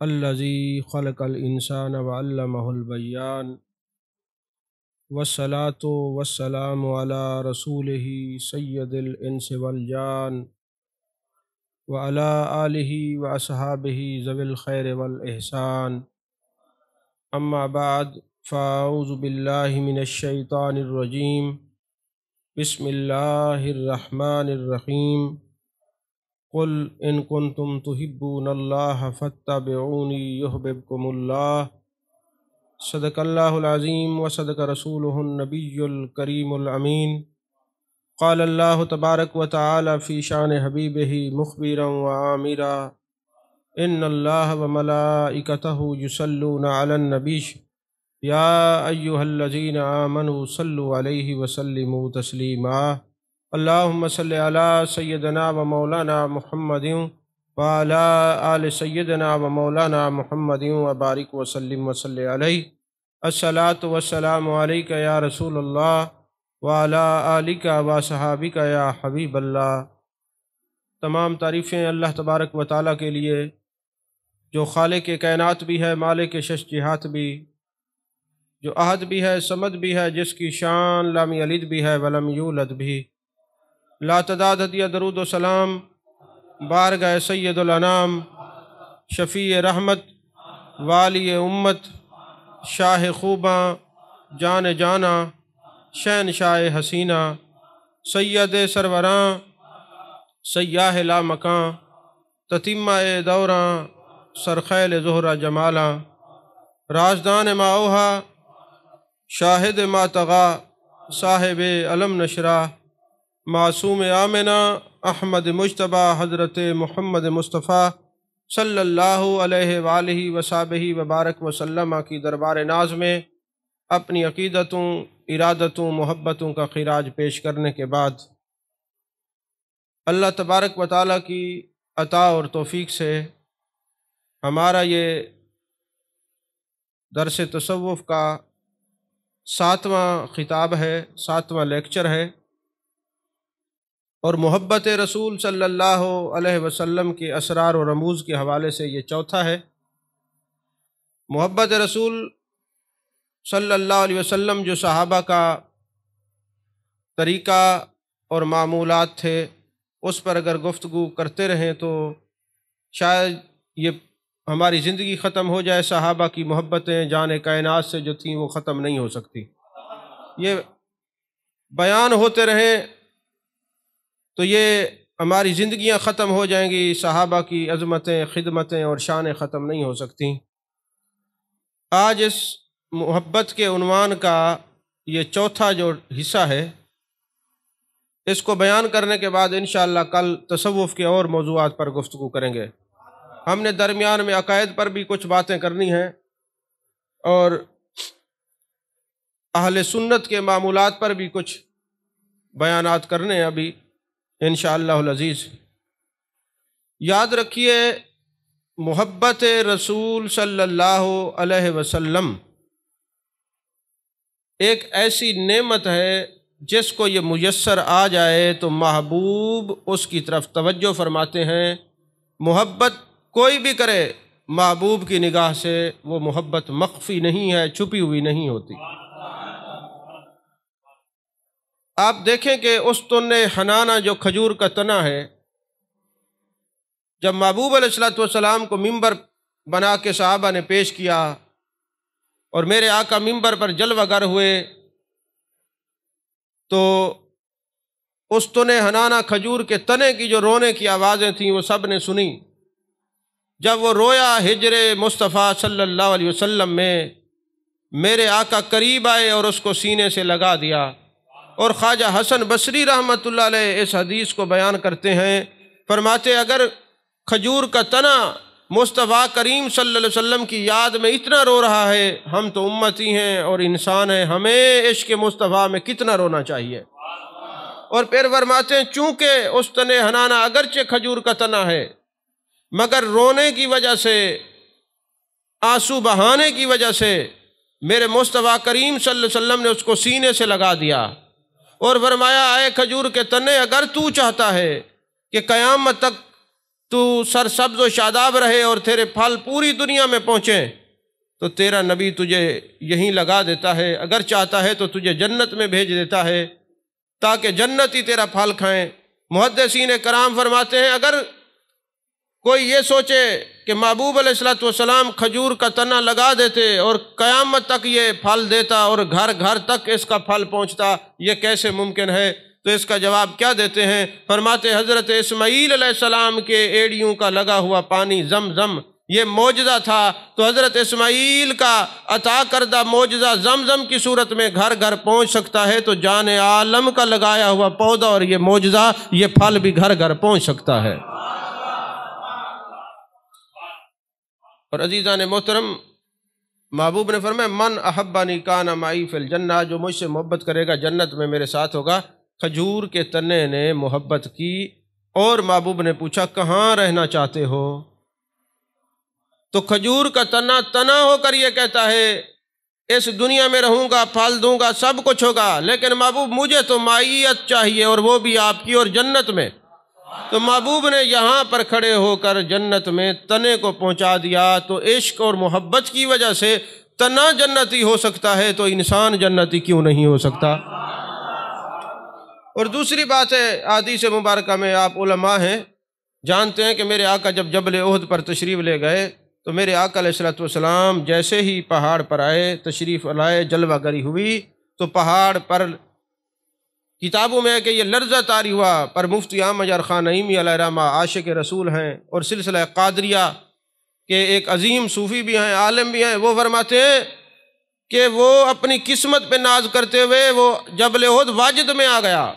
الذی خلق الانسان وعلمہ البیان والصلاة والسلام علی رسولہ سید الانس والجان وعلی آلہ واصحابہ ذوی الخیر والاحسان اما بعد فاعوذ باللہ من الشیطان الرجیم بسم اللہ الرحمن الرحیم قل ان کنتم تحبون اللہ فاتبعونی یحببکم اللہ صدق اللہ العظیم وصدق رسولہ النبی الکریم الامین قال اللہ تبارک وتعالی فی شان حبیبہ مخبرا وعامرا ان اللہ وملائکتہ یصلون علی النبی یا ایہا الذین آمنوا صلوا علیہ وسلموا تسلیما اللہم صلی علی سیدنا و مولانا محمد وعلی آل سیدنا و مولانا محمد وبارک وسلم وصلی علیہ الصلاۃ والسلام علیک یا رسول اللہ وعلی آلک و صحابک یا حبیب اللہ۔ تمام تعریفیں اللہ تبارک و تعالیٰ کے لیے جو خالق کائنات بھی ہے، مالک شش جہات بھی، جو احد بھی ہے، صمد بھی ہے، جس کی شان لم یلد بھی ہے ولم یولد بھی۔ لا تعداد ہدیہ درود و سلام بارگاہ سید الانام، شفیع رحمت، والی امت، شاہ خوباں، جان جانا، شہنشاہ حسینہ، سید سروراں، سیاہ لا مکاں، تتمہ دوراں، سرخیل زہرہ جمالاں، رازدان ما اوہا، شاہد ما طغا، صاحب علم نشرہ، معصوم آمنہ، احمد مجتبی، حضرت محمد مصطفیٰ صلی اللہ علیہ وآلہ وصحبہ وبارک وسلم کی دربار ناز میں اپنی عقیدتوں، ارادتوں، محبتوں کا خراج پیش کرنے کے بعد اللہ تبارک و تعالیٰ کی عطا اور توفیق سے ہمارا یہ درس تصوف کا 7واں خطاب ہے، 7واں لیکچر ہے، اور محبت رسول صلی اللہ علیہ وسلم کے اسرار و رموز کے حوالے سے یہ چوتھا ہے۔ محبت رسول صلی اللہ علیہ وسلم جو صحابہ کا طریقہ اور معمولات تھے، اس پر اگر گفتگو کرتے رہیں تو شاید یہ ہماری زندگی ختم ہو جائے۔ صحابہ کی محبتیں جان کائنات سے جو تھیں وہ ختم نہیں ہو سکتی۔ یہ بیان ہوتے رہیں تو یہ ہماری زندگیاں ختم ہو جائیں گی، صحابہ کی عظمتیں، خدمتیں اور شانیں ختم نہیں ہو سکتی۔ آج اس محبت کے عنوان کا یہ چوتھا جو حصہ ہے، اس کو بیان کرنے کے بعد انشاءاللہ کل تصوف کے اور موضوعات پر گفتگو کریں گے۔ ہم نے درمیان میں عقائد پر بھی کچھ باتیں کرنی ہیں اور اہل سنت کے معمولات پر بھی کچھ بیانات کرنے ہیں ابھی انشاءاللہ العزیز۔ یاد رکھیے، محبت رسول صلی اللہ علیہ وسلم ایک ایسی نعمت ہے جس کو یہ میسر آ جائے تو محبوب اس کی طرف توجہ فرماتے ہیں۔ محبت کوئی بھی کرے، محبوب کی نگاہ سے وہ محبت مخفی نہیں ہے، چھپی ہوئی نہیں ہوتی۔ آپ دیکھیں کہ استن حنانہ جو کھجور کا تنا ہے، جب محبوب علیہ السلام کو ممبر بنا کے صحابہ نے پیش کیا اور میرے آقا ممبر پر جلوہ گر ہوئے تو استن حنانہ کھجور کے تنے کی جو رونے کی آوازیں تھیں وہ سب نے سنی۔ جب وہ رویا ہجر مصطفیٰ صلی اللہ علیہ وسلم میں، میرے آقا قریب آئے اور اس کو سینے سے لگا دیا۔ اور خواجہ حسن بصری رحمۃ اللہ علیہ اس حدیث کو بیان کرتے ہیں، فرماتے اگر کھجور کا تنا مصطفیٰ کریم صلی اللہ علیہ وسلم کی یاد میں اتنا رو رہا ہے، ہم تو امتی ہیں اور انسان ہیں، ہمیں عشق مصطفیٰ میں کتنا رونا چاہیے۔ اور پھر فرماتے ہیں چونکہ استن حنانہ اگرچہ کھجور کا تنا ہے، مگر رونے کی وجہ سے، آنسو بہانے کی وجہ سے میرے مصطفیٰ کریم صلی اللہ علیہ وسلم نے اس کو سینے سے لگا دیا اور فرمایا اے کھجور کے تنے، اگر تو چاہتا ہے کہ قیامت تک تو سرسبز و شاداب رہے اور تیرے پھل پوری دنیا میں پہنچیں، تو تیرا نبی تجھے یہیں لگا دیتا ہے، اگر چاہتا ہے تو تجھے جنت میں بھیج دیتا ہے تاکہ جنتی تیرا پھل کھائیں۔ محدثین کرام فرماتے ہیں اگر کوئی یہ سوچے کہ محبوب علیہ الصلوۃ والسلام کھجور کا تنا لگا دیتے اور قیامت تک یہ پھل دیتا اور گھر گھر تک اس کا پھل پہنچتا، یہ کیسے ممکن ہے؟ تو اس کا جواب کیا دیتے ہیں؟ فرماتے حضرت اسماعیل علیہ السلام کے ایڑیوں کا لگا ہوا پانی زمزم یہ معجزہ تھا، تو حضرت اسماعیل کا عطا کردہ معجزہ زمزم کی صورت میں گھر گھر پہنچ سکتا ہے، تو جان عالم کا لگایا ہوا پودا اور یہ معجزہ، یہ پھل بھی گھر گھر پہنچ سکتا ہے۔ اور عزیزان محترم، محبوب نے فرمایا من احبنی کان معی فی الجنہ، جو مجھ سے محبت کرے گا جنت میں میرے ساتھ ہوگا۔ کھجور کے تنے نے محبت کی اور محبوب نے پوچھا کہاں رہنا چاہتے ہو؟ تو کھجور کا تنا ہو کر یہ کہتا ہے اس دنیا میں رہوں گا، پھل دوں گا، سب کچھ ہوگا، لیکن محبوب مجھے تو معیت چاہیے اور وہ بھی آپ کی اور جنت میں۔ تو محبوب نے یہاں پر کھڑے ہو کر جنت میں تنے کو پہنچا دیا۔ تو عشق اور محبت کی وجہ سے تنا جنتی ہو سکتا ہے، تو انسان جنتی کیوں نہیں ہو سکتا؟ اور دوسری بات ہے، احادیث مبارکہ میں آپ علماء ہیں جانتے ہیں کہ میرے آقا جب جبل احد پر تشریف لے گئے تو میرے آقا علیہ الصلوۃ والسلام جیسے ہی پہاڑ پر آئے، تشریف لائے، جلوہ گری ہوئی، تو پہاڑ پر کتابوں میں ہے کہ یہ لرزہ طاری ہوا، پر مفتی احمد یار خان نعیمی علیہ رحمہ عاشق رسول ہیں اور سلسلہ قادریہ کے ایک عظیم صوفی بھی ہیں، عالم بھی ہیں، وہ فرماتے ہیں کہ وہ اپنی قسمت پہ ناز کرتے ہوئے وہ جبل احد واجد میں آ گیا،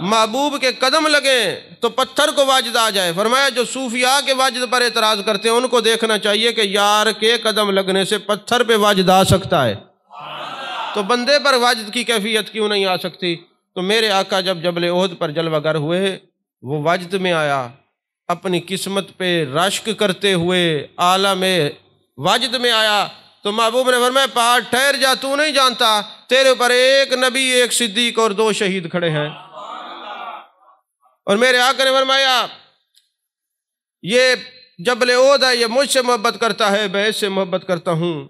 محبوب کے قدم لگیں تو پتھر کو واجد آ جائے۔ فرمایا جو صوفیاء کے واجد پر اعتراض کرتے ہیں ان کو دیکھنا چاہیے کہ یار کے قدم لگنے سے پتھر پہ واجد آ سکتا ہے، تو بندے پر واجد کی کیفیت کیوں نہیں آ سکتی؟ تو میرے آقا جب جبل احد پر جلوہ گر ہوئے وہ واجد میں آیا، اپنی قسمت پہ رشک کرتے ہوئے عالم واجد میں آیا، تو محبوب نے فرمایا پہاڑ ٹھہر جا، تو نہیں جانتا تیرے اوپر ایک نبی، ایک صدیق اور 2 شہید کھڑے ہیں۔ اور میرے آقا نے فرمایا یہ جبل احد ہے، یہ مجھ سے محبت کرتا ہے، میں اس سے محبت کرتا ہوں،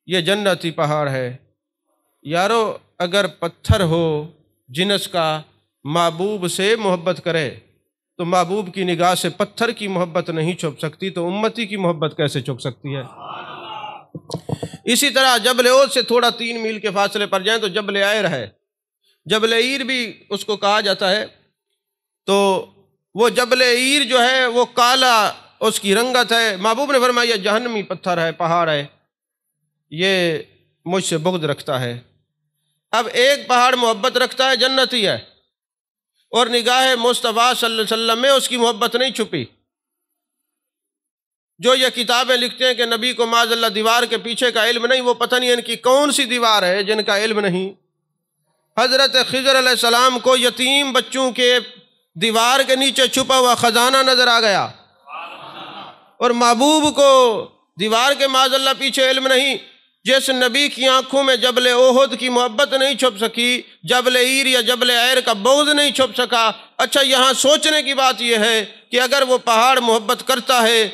یہ جنتی پہاڑ ہے۔ یارو اگر پتھر ہو جنس کا محبوب سے محبت کرے تو محبوب کی نگاہ سے پتھر کی محبت نہیں چھپ سکتی، تو امتی کی محبت کیسے چھپ سکتی ہے؟ اسی طرح جبل احد سے تھوڑا 3 میل کے فاصلے پر جائیں تو جبل عیر ہے، جبل عیر بھی اس کو کہا جاتا ہے، تو وہ جبل عیر جو ہے وہ کالا اس کی رنگت ہے۔ محبوب نے فرمایا یہ جہنمی پتھر ہے، پہاڑ ہے، یہ مجھ سے بغض رکھتا ہے۔ اب ایک پہاڑ محبت رکھتا ہے، جنتی ہے، اور نگاہ مصطفیٰ صلی اللہ علیہ وسلم میں اس کی محبت نہیں چھپی۔ جو یہ کتابیں لکھتے ہیں کہ نبی کو معاذ اللہ دیوار کے پیچھے کا علم نہیں، وہ پتہ نہیں ان کی کون سی دیوار ہے جن کا علم نہیں۔ حضرت خضر علیہ السلام کو یتیم بچوں کے دیوار کے نیچے چھپا ہوا خزانہ نظر آ گیا، اور محبوب کو دیوار کے معاذ اللہ پیچھے علم نہیں۔ جس نبی کی آنکھوں میں جبل احد کی محبت نہیں چھپ سکی، جبل عیر یا جبل عیر کا بغض نہیں چھپ سکا۔ اچھا یہاں سوچنے کی بات یہ ہے کہ اگر وہ پہاڑ محبت کرتا ہے،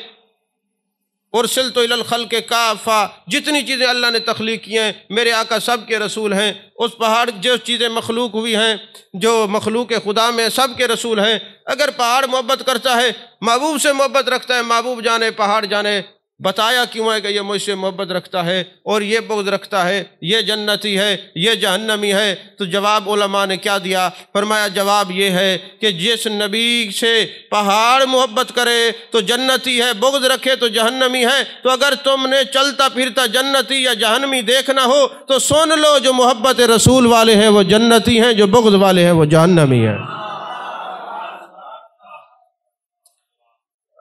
ارسلت الی الخلق کافہ، جتنی چیزیں اللہ نے تخلیق کی ہیں میرے آقا سب کے رسول ہیں، اس پہاڑ جو چیزیں مخلوق ہوئی ہیں، جو مخلوق خدا میں سب کے رسول ہیں، اگر پہاڑ محبت کرتا ہے، محبوب سے محبت رکھتا ہے، محبوب جانے پہاڑ جانے، بتایا کیوں ہے کہ یہ مجھ سے محبت رکھتا ہے اور یہ بغض رکھتا ہے، یہ جنتی ہے، یہ جہنمی ہے؟ تو جواب علماء نے کیا دیا؟ فرمایا جواب یہ ہے کہ جس نبی سے پہاڑ محبت کرے تو جنتی ہے، بغض رکھے تو جہنمی ہے۔ تو اگر تم نے چلتا پھرتا جنتی یا جہنمی دیکھنا ہو تو سن لو، جو محبت رسول والے ہیں وہ جنتی ہیں، جو بغض والے ہیں وہ جہنمی ہیں۔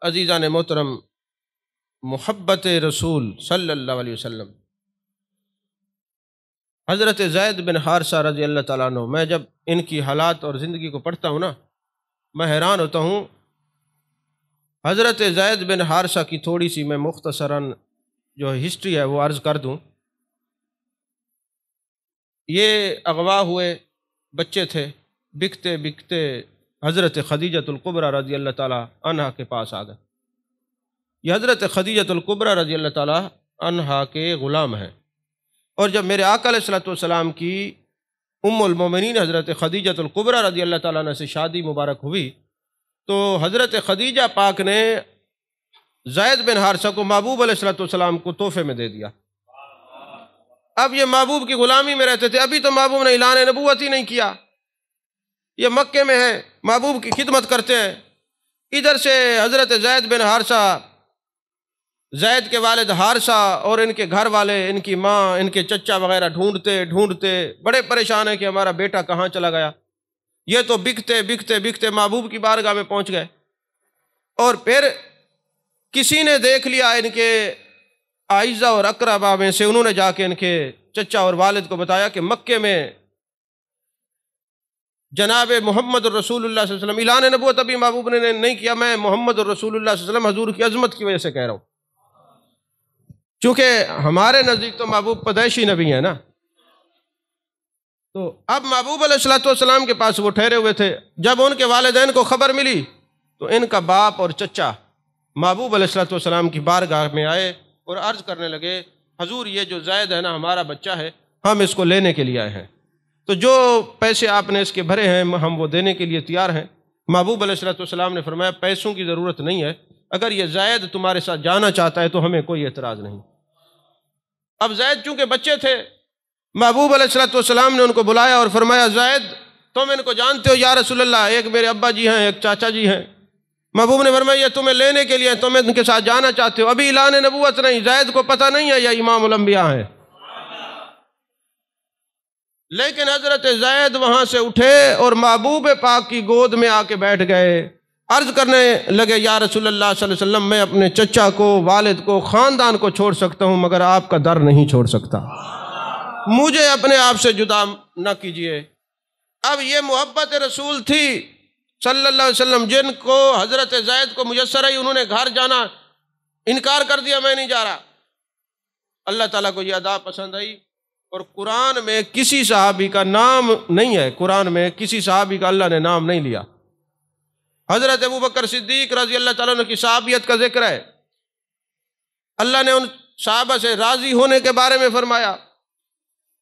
عزیزان محترم، محبت رسول صلی اللہ علیہ وسلم، حضرت زید بن حارثہ رضی اللہ تعالیٰ عنہ، میں جب ان کی حالات اور زندگی کو پڑھتا ہوں نا، میں حیران ہوتا ہوں۔ حضرت زید بن حارثہ کی تھوڑی سی میں مختصراً جو ہسٹری ہے وہ عرض کر دوں۔ یہ اغوا ہوئے بچے تھے، بکتے بکتے حضرت خدیجۃ الکبریٰ رضی اللہ تعالیٰ عنہا کے پاس آ گئے۔ یہ حضرت خدیجۃ الکبریٰ رضی اللہ تعالیٰ عنہا کے غلام ہیں، اور جب میرے آقا علیہ الصلوۃ والسلام کی ام المومنین حضرت خدیجۃ الکبریٰ رضی اللہ تعالیٰ عنہ سے شادی مبارک ہوئی تو حضرت خدیجہ پاک نے زید بن حارثہ کو محبوب علیہ الصلوۃ والسلام کو تحفے میں دے دیا۔ اب یہ محبوب کی غلامی میں رہتے تھے، ابھی تو محبوب نے اعلان نبوت ہی نہیں کیا، یہ مکے میں ہیں، محبوب کی خدمت کرتے ہیں۔ ادھر سے حضرت زید بن حارثہ، زید کے والد حارثہ اور ان کے گھر والے، ان کی ماں، ان کے چچا وغیرہ ڈھونڈتے بڑے پریشان ہیں کہ ہمارا بیٹا کہاں چلا گیا۔ یہ تو بکتے محبوب کی بارگاہ میں پہنچ گئے، اور پھر کسی نے دیکھ لیا ان کے اعزہ اور اقربا میں سے، انہوں نے جا کے ان کے چچا اور والد کو بتایا کہ مکے میں جناب محمد الرسول اللہ صلی اللہ علیہ وسلم، اعلان نبوت ابھی محبوب نے نہیں کیا، میں محمد الرسول اللہ صلی اللہ علیہ وسلم حضور کی عظمت کی وجہ سے کہہ رہا ہوں، چونکہ ہمارے نزدیک تو محبوب پیدائشی نبی ہیں نا۔ تو اب محبوب علیہ الصلوۃ والسلام کے پاس وہ ٹھہرے ہوئے تھے، جب ان کے والدین کو خبر ملی تو ان کا باپ اور چچا محبوب علیہ الصلوۃ والسلام کی بارگاہ میں آئے اور عرض کرنے لگے، حضور یہ جو زید ہے نا ہمارا بچہ ہے، ہم اس کو لینے کے لیے آئے ہیں، تو جو پیسے آپ نے اس کے بھرے ہیں ہم وہ دینے کے لیے تیار ہیں۔ محبوب علیہ الصلوۃ والسلام نے فرمایا پیسوں کی ضرورت نہیں ہے، اگر یہ زید تمہارے ساتھ جانا چاہتا ہے تو ہمیں کوئی اعتراض نہیں۔ اب زید چونکہ بچے تھے، محبوب علیہ الصلوۃ والسلام نے ان کو بلایا اور فرمایا زید تم ان کو جانتے ہو یا رسول اللہ؟ ایک میرے ابا جی ہیں، ایک چاچا جی ہیں۔ محبوب نے فرمایا یہ تمہیں لینے کے لیے، تم ان کے ساتھ جانا چاہتے ہو، ابھی اعلان نبوت نہیں، زید کو پتہ نہیں ہے یہ امام الانبیاء ہیں۔ لیکن حضرت زید وہاں سے اٹھے اور محبوب پاک کی گود میں آ کے بیٹھ گئے، عرض کرنے لگے یا رسول اللہ صلی اللہ علیہ وسلم میں اپنے چچا کو، والد کو، خاندان کو چھوڑ سکتا ہوں مگر آپ کا در نہیں چھوڑ سکتا، مجھے اپنے آپ سے جدا نہ کیجیے۔ اب یہ محبت رسول تھی صلی اللہ علیہ وسلم، جن کو حضرت زید کو میسر آئی، انہوں نے گھر جانا انکار کر دیا، میں نہیں جا رہا۔ اللہ تعالیٰ کو یہ ادا پسند آئی، اور قرآن میں کسی صحابی کا نام نہیں ہے، قرآن میں کسی صحابی کا اللہ نے نام نہیں لیا۔ حضرت ابوبکر صدیق رضی اللہ تعالیٰ عنہ کی صحابیت کا ذکر ہے، اللہ نے ان صحابہ سے راضی ہونے کے بارے میں فرمایا،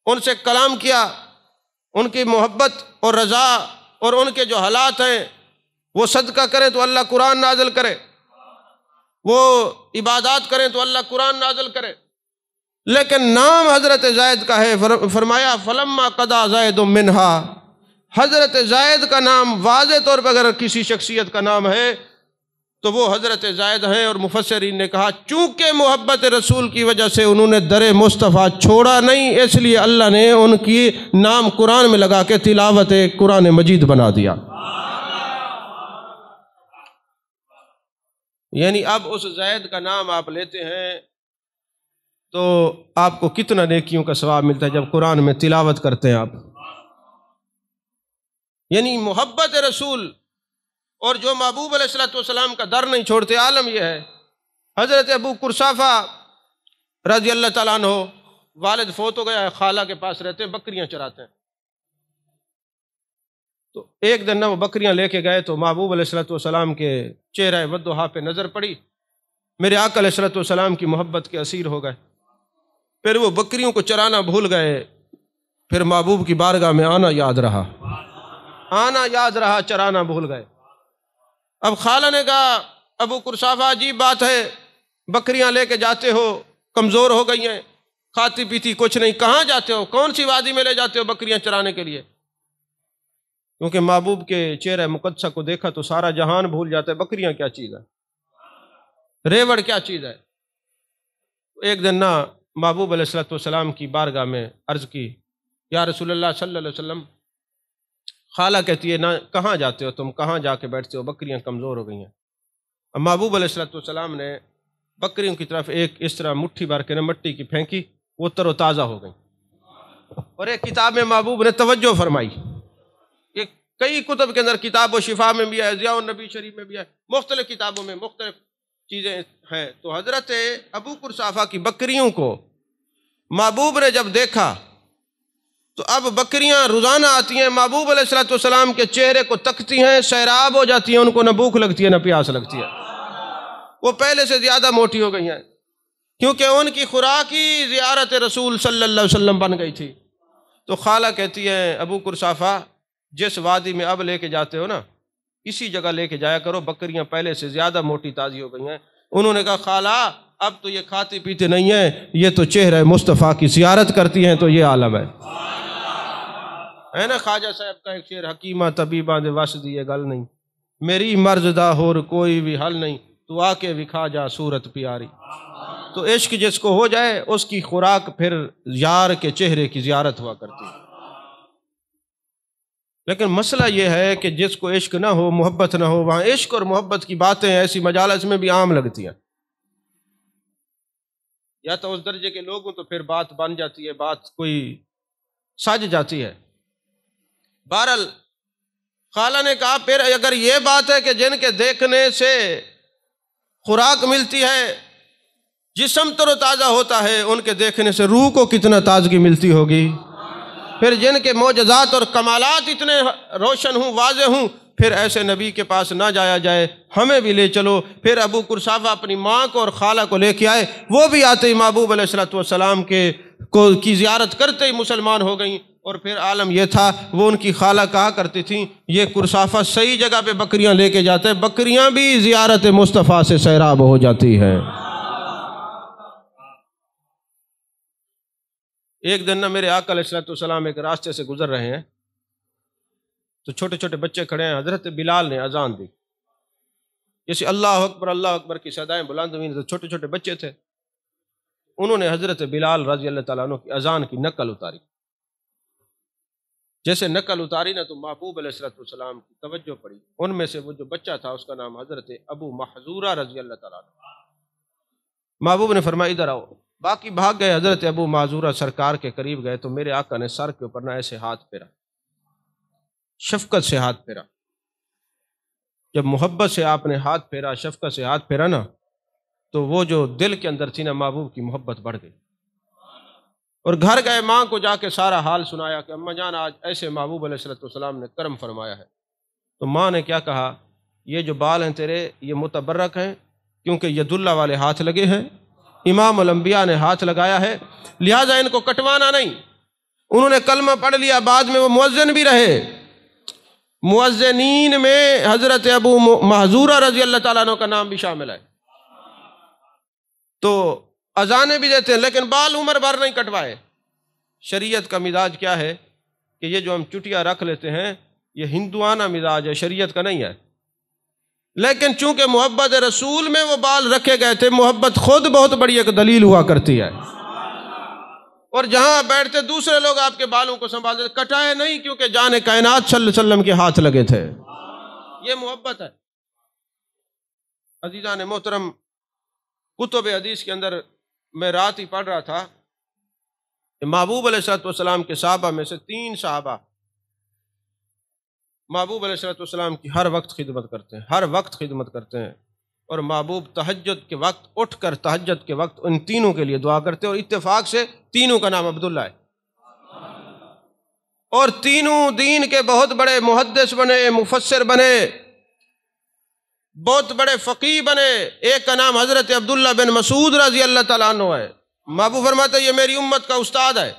ان سے کلام کیا، ان کی محبت اور رضا اور ان کے جو حالات ہیں وہ صدقہ کریں تو اللہ قرآن نازل کرے، وہ عبادات کریں تو اللہ قرآن نازل کرے۔ لیکن نام حضرت زید کا ہے، فرمایا فلما قضا زید منہا، حضرت زید کا نام واضح طور پر اگر کسی شخصیت کا نام ہے تو وہ حضرت زید ہیں، اور مفسرین نے کہا چونکہ محبت رسول کی وجہ سے انہوں نے در مصطفیٰ چھوڑا نہیں، اس لیے اللہ نے ان کی نام قرآن میں لگا کے تلاوت قرآن مجید بنا دیا۔ یعنی اب اس زید کا نام آپ لیتے ہیں تو آپ کو کتنا نیکیوں کا ثواب ملتا ہے جب قرآن میں تلاوت کرتے ہیں آپ۔ یعنی محبت رسول اور جو محبوب علیہ الصلوۃ والسلام کا در نہیں چھوڑتے، عالم یہ ہے۔ حضرت ابو قرصافہ رضی اللہ تعالیٰ عنہ، والد فوت ہو گیا ہے، خالہ کے پاس رہتے ہیں، بکریاں چراتے ہیں۔ تو ایک دن نہ وہ بکریاں لے کے گئے تو محبوب علیہ الصلوۃ والسلام کے چہرہ ودھا پہ نظر پڑی، میرے آقا علیہ الصلوۃ والسلام کی محبت کے اسیر ہو گئے، پھر وہ بکریوں کو چرانا بھول گئے، پھر محبوب کی بارگاہ میں آنا یاد رہا، چرانا بھول گئے۔ اب خالہ نے کہا ابو قرصافہ عجیب بات ہے، بکریاں لے کے جاتے ہو، کمزور ہو گئی ہیں، کھاتی پیتی کچھ نہیں، کہاں جاتے ہو، کون سی وادی میں لے جاتے ہو بکریاں چرانے کے لیے؟ کیونکہ محبوب کے چہرہ مقدسہ کو دیکھا تو سارا جہان بھول جاتا ہے، بکریاں کیا چیز ہے، ریوڑ کیا چیز ہے۔ ایک دن نہ محبوب علیہ الصلوۃ والسلام کی بارگاہ میں عرض کی یا رسول اللہ صلی اللہ علیہ وسلم، خالہ کہتی ہے نہ کہاں جاتے ہو تم، کہاں جا کے بیٹھتے ہو، بکریاں کمزور ہو گئی ہیں۔ اب محبوب علیہ الصلوۃ والسلام نے بکریوں کی طرف ایک اس طرح مٹھی بھر کے مٹی کی پھینکی، وہ تر و تازہ ہو گئی۔ اور ایک کتاب میں محبوب نے توجہ فرمائی، یہ کئی کتب کے اندر کتاب و شفا میں بھی ہے، ضیاء النبی شریف میں بھی ہے، مختلف کتابوں میں مختلف چیزیں ہیں۔ تو حضرت ابو قرصافہ کی بکریوں کو محبوب نے جب دیکھا تو اب بکریاں روزانہ آتی ہیں، محبوب علیہ الصلوۃ والسلام کے چہرے کو تکتی ہیں، سیراب ہو جاتی ہیں، ان کو نہ بھوک لگتی ہے نہ پیاس لگتی ہے، وہ پہلے سے زیادہ موٹی ہو گئی ہیں، کیونکہ ان کی خوراک ہی زیارت رسول صلی اللہ علیہ وسلم بن گئی تھی۔ تو خالہ کہتی ہیں ابو قرصافہ جس وادی میں اب لے کے جاتے ہو نا، اسی جگہ لے کے جایا کرو، بکریاں پہلے سے زیادہ موٹی تازی ہو گئی ہیں۔ انہوں نے کہا خالہ اب تو یہ کھاتے پیتے نہیں ہیں، یہ تو چہرہ مصطفیٰ کی زیارت کرتی ہیں، تو یہ عالم ہے نا۔ خواجہ صاحب کا ایک شعر، حکیمہ طبیباں دے وس دی یہ گل نہیں، میری مرض دا ہور کوئی بھی حل نہیں، تو آ کے وکھا جا صورت پیاری۔ تو عشق جس کو ہو جائے اس کی خوراک پھر یار کے چہرے کی زیارت ہوا کرتی ہے۔ لیکن مسئلہ یہ ہے کہ جس کو عشق نہ ہو، محبت نہ ہو، وہاں عشق اور محبت کی باتیں ایسی مجالس میں بھی عام لگتی ہیں، یا تو اس درجے کے لوگ ہوں تو پھر بات بن جاتی ہے، بات کوئی سج جاتی ہے۔ بہرحال خالہ نے کہا پھر اگر یہ بات ہے کہ جن کے دیکھنے سے خوراک ملتی ہے، جسم تر و تازہ ہوتا ہے، ان کے دیکھنے سے روح کو کتنا تازگی ملتی ہوگی، پھر جن کے معجزات اور کمالات اتنے روشن ہوں، واضح ہوں، پھر ایسے نبی کے پاس نہ جایا جائے، ہمیں بھی لے چلو۔ پھر ابو قرصافہ اپنی ماں کو اور خالہ کو لے کے آئے، وہ بھی آتے ہی محبوب علیہ الصلوۃ والسلام کی زیارت کرتے ہی مسلمان ہو گئیں۔ اور پھر عالم یہ تھا، وہ ان کی خالہ کہا کرتی تھیں یہ قرصافہ صحیح جگہ پہ بکریاں لے کے جاتے ہیں، بکریاں بھی زیارت مصطفیٰ سے سیراب ہو جاتی ہیں۔ ایک دن میرے آقا علیہ الصلوۃ والسلام ایک راستے سے گزر رہے ہیں، تو چھوٹے چھوٹے بچے کھڑے ہیں، حضرت بلال نے اذان دی، جیسے اللہ اکبر کی صدائیں بلند ہوئیں، تو چھوٹے چھوٹے بچے تھے، انہوں نے حضرت بلال رضی اللہ تعالیٰ عنہ کی اذان کی نقل اتاری۔ جیسے نقل اتاری نا تو محبوب علیہ الصلوۃ والسلام کی توجہ پڑی، ان میں سے وہ جو بچہ تھا اس کا نام حضرت ابو محذورہ رضی اللہ تعالیٰ عنہ۔ محبوب نے فرمایا ادھر آؤ، باقی بھاگ گئے، حضرت ابو معذورہ سرکار کے قریب گئے تو میرے آقا نے سر کے اوپر نہ ایسے ہاتھ پھیرا، شفقت سے ہاتھ پھیرا۔ جب محبت سے آپ نے ہاتھ پھیرا، شفقت سے ہاتھ پھیرا نا، تو وہ جو دل کے اندر تھی نا، محبوب کی محبت بڑھ گئی۔ اور گھر گئے، ماں کو جا کے سارا حال سنایا کہ اماں جان آج ایسے محبوب علیہ الصلوۃ والسلام نے کرم فرمایا ہے۔ تو ماں نے کیا کہا، یہ جو بال ہیں تیرے یہ متبرک ہیں، کیونکہ ید اللہ والے ہاتھ لگے ہیں، امام الانبیاء نے ہاتھ لگایا ہے، لہٰذا ان کو کٹوانا نہیں۔ انہوں نے کلمہ پڑھ لیا، بعد میں وہ مؤذن بھی رہے، مؤذنین میں حضرت ابو محذورہ رضی اللہ تعالیٰ عنہ کا نام بھی شامل ہے۔ تو اذانیں بھی دیتے ہیں لیکن بال عمر بھر نہیں کٹوائے۔ شریعت کا مزاج کیا ہے کہ یہ جو ہم چٹیاں رکھ لیتے ہیں یہ ہندوانہ مزاج ہے، شریعت کا نہیں ہے۔ لیکن چونکہ محبت رسول میں وہ بال رکھے گئے تھے، محبت خود بہت بڑی ایک دلیل ہوا کرتی ہے، اور جہاں بیٹھتے دوسرے لوگ آپ کے بالوں کو سنبھالتے، کٹائے نہیں، کیونکہ جان کائنات صلی اللہ علیہ وسلم کے ہاتھ لگے تھے۔ یہ محبت ہے۔ عزیزان محترم، کتب حدیث کے اندر میں رات ہی پڑھ رہا تھا کہ محبوب علیہ الصلوۃ والسلام کے صحابہ میں سے 3 صحابہ محبوب علیہ الصلوۃ والسلام کی ہر وقت خدمت کرتے ہیں، ہر وقت خدمت کرتے ہیں، اور محبوب تہجد کے وقت اٹھ کر تہجد کے وقت ان تینوں کے لیے دعا کرتے ہیں، اور اتفاق سے تینوں کا نام عبداللہ ہے، اور تینوں دین کے بہت بڑے محدث بنے، مفسر بنے، بہت بڑے فقیہ بنے۔ ایک کا نام حضرت عبداللہ بن مسعود رضی اللہ تعالیٰ عنہ ہے۔ محبوب فرماتے ہیں یہ میری امت کا استاد ہے،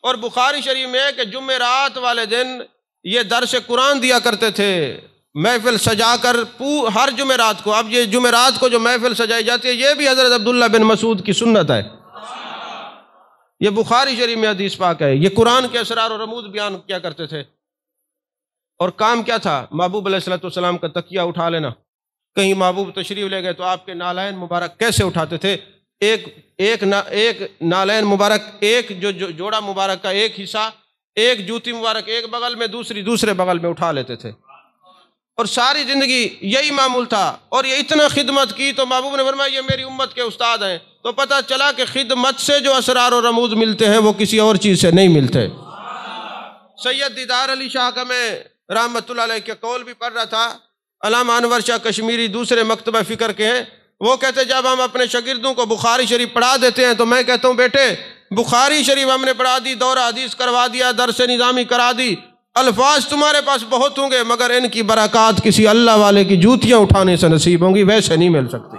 اور بخاری شریف میں ہے کہ جمعرات والے دن یہ درس قرآن دیا کرتے تھے، محفل سجا کر ہر جمعرات کو۔ اب یہ جمعرات کو جو محفل سجائی جاتی ہے یہ بھی حضرت عبداللہ بن مسعود کی سنت ہے، یہ بخاری شریف میں حدیث پاک ہے۔ یہ قرآن کے اسرار و رموز بیان کیا کرتے تھے، اور کام کیا تھا؟ محبوب علیہ الصلوۃ والسلام کا تکیہ اٹھا لینا۔ کہیں محبوب تشریف لے گئے تو آپ کے نالین مبارک کیسے اٹھاتے تھے؟ ایک نالین مبارک، ایک جو جوڑا مبارک کا ایک حصہ، ایک جوتی مبارک ایک بغل میں، دوسرے بغل میں اٹھا لیتے تھے، اور ساری زندگی یہی معمول تھا۔ اور یہ اتنا خدمت کی تو محبوب نے فرمایا یہ میری امت کے استاد ہیں۔ تو پتہ چلا کہ خدمت سے جو اسرار و رموز ملتے ہیں وہ کسی اور چیز سے نہیں ملتے۔ سید دیدار علی شاہ کا میں رحمۃ اللہ علیہ کے قول بھی پڑھ رہا تھا، علامہ انور شاہ کشمیری دوسرے مکتبہ فکر کے ہیں، وہ کہتے جب ہم اپنے شاگردوں کو بخاری شریف پڑھا دیتے ہیں تو میں کہتا ہوں بیٹے بخاری شریف ہم نے پڑھا دی، دورہ حدیث کروا دیا، درس نظامی کرا دی، الفاظ تمہارے پاس بہت ہوں گے، مگر ان کی برکات کسی اللہ والے کی جوتیاں اٹھانے سے نصیب ہوں گی، ویسے نہیں مل سکتی۔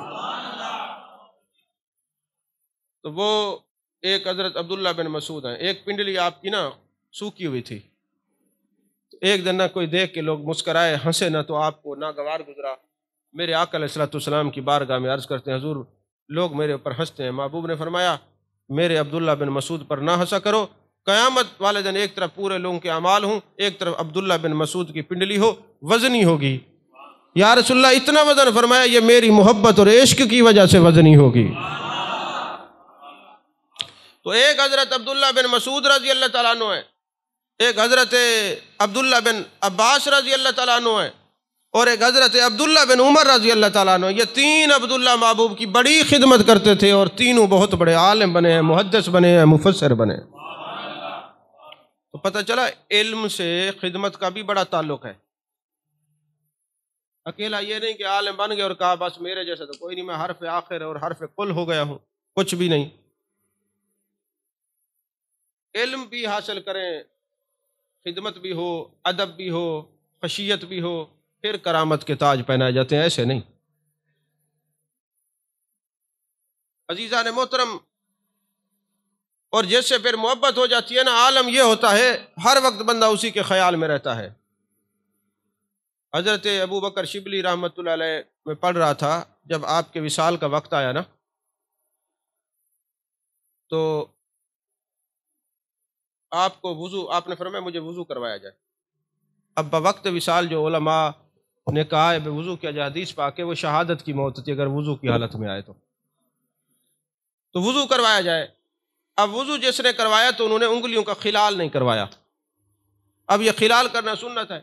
تو وہ ایک حضرت عبداللہ بن مسعود ہیں، ایک پنڈلی آپ کی نا سوکھی ہوئی تھی، ایک دن نہ کوئی دیکھ کے لوگ مسکرائے، ہنسے نہ، تو آپ کو ناگوار گزرا، میرے آقا علیہ الصلوۃ والسلام کی بارگاہ میں عرض کرتے ہیں حضور لوگ میرے اوپر ہنستے ہیں۔ محبوب نے فرمایا میرے عبداللہ بن مسعود پر نہ ہنسا کرو، قیامت والے دن ایک طرف پورے لوگوں کے اعمال ہوں، ایک طرف عبداللہ بن مسعود کی پنڈلی ہو، وزنی ہوگی۔ یا رسول اللہ اتنا وزن؟ فرمایا یہ میری محبت اور عشق کی وجہ سے وزنی ہوگی۔ تو ایک حضرت عبداللہ بن مسعود رضی اللہ تعالیٰ عنہ ہے، ایک حضرت عبداللہ بن عباس رضی اللہ تعالیٰ عنہ ہے، اور ایک حضرت عبداللہ بن عمر رضی اللہ تعالیٰ عنہ۔ یہ تین عبداللہ محبوب کی بڑی خدمت کرتے تھے، اور تینوں بہت بڑے عالم بنے ہیں، محدث بنے ہیں، مفسر بنے ہیں۔ تو پتہ چلا علم سے خدمت کا بھی بڑا تعلق ہے۔ اکیلا یہ نہیں کہ عالم بن گئے اور کہا بس میرے جیسا تو کوئی نہیں، میں حرف آخر اور حرف قل ہو گیا ہوں، کچھ بھی نہیں۔ علم بھی حاصل کریں، خدمت بھی ہو، ادب بھی ہو، خشیت بھی ہو، پھر کرامت کے تاج پہنائے جاتے ہیں، ایسے نہیں۔ عزیزان محترم، اور جس سے پھر محبت ہو جاتی ہے نا، عالم یہ ہوتا ہے ہر وقت بندہ اسی کے خیال میں رہتا ہے۔ حضرت ابو بکر شبلی رحمۃ اللہ علیہ میں پڑھ رہا تھا، جب آپ کے وصال کا وقت آیا نا، تو آپ کو وضو، آپ نے فرمایا مجھے وضو کروایا جائے۔ اب بوقت وصال جو علماء نے کہا ہے وضو کیا جائے، حدیث پاک ہے وہ شہادت کی موت تھی اگر وضو کی حالت میں آئے تو وضو کروایا جائے۔ اب وضو جس نے کروایا تو انہوں نے انگلیوں کا خلال نہیں کروایا۔ اب یہ خلال کرنا سنت ہے۔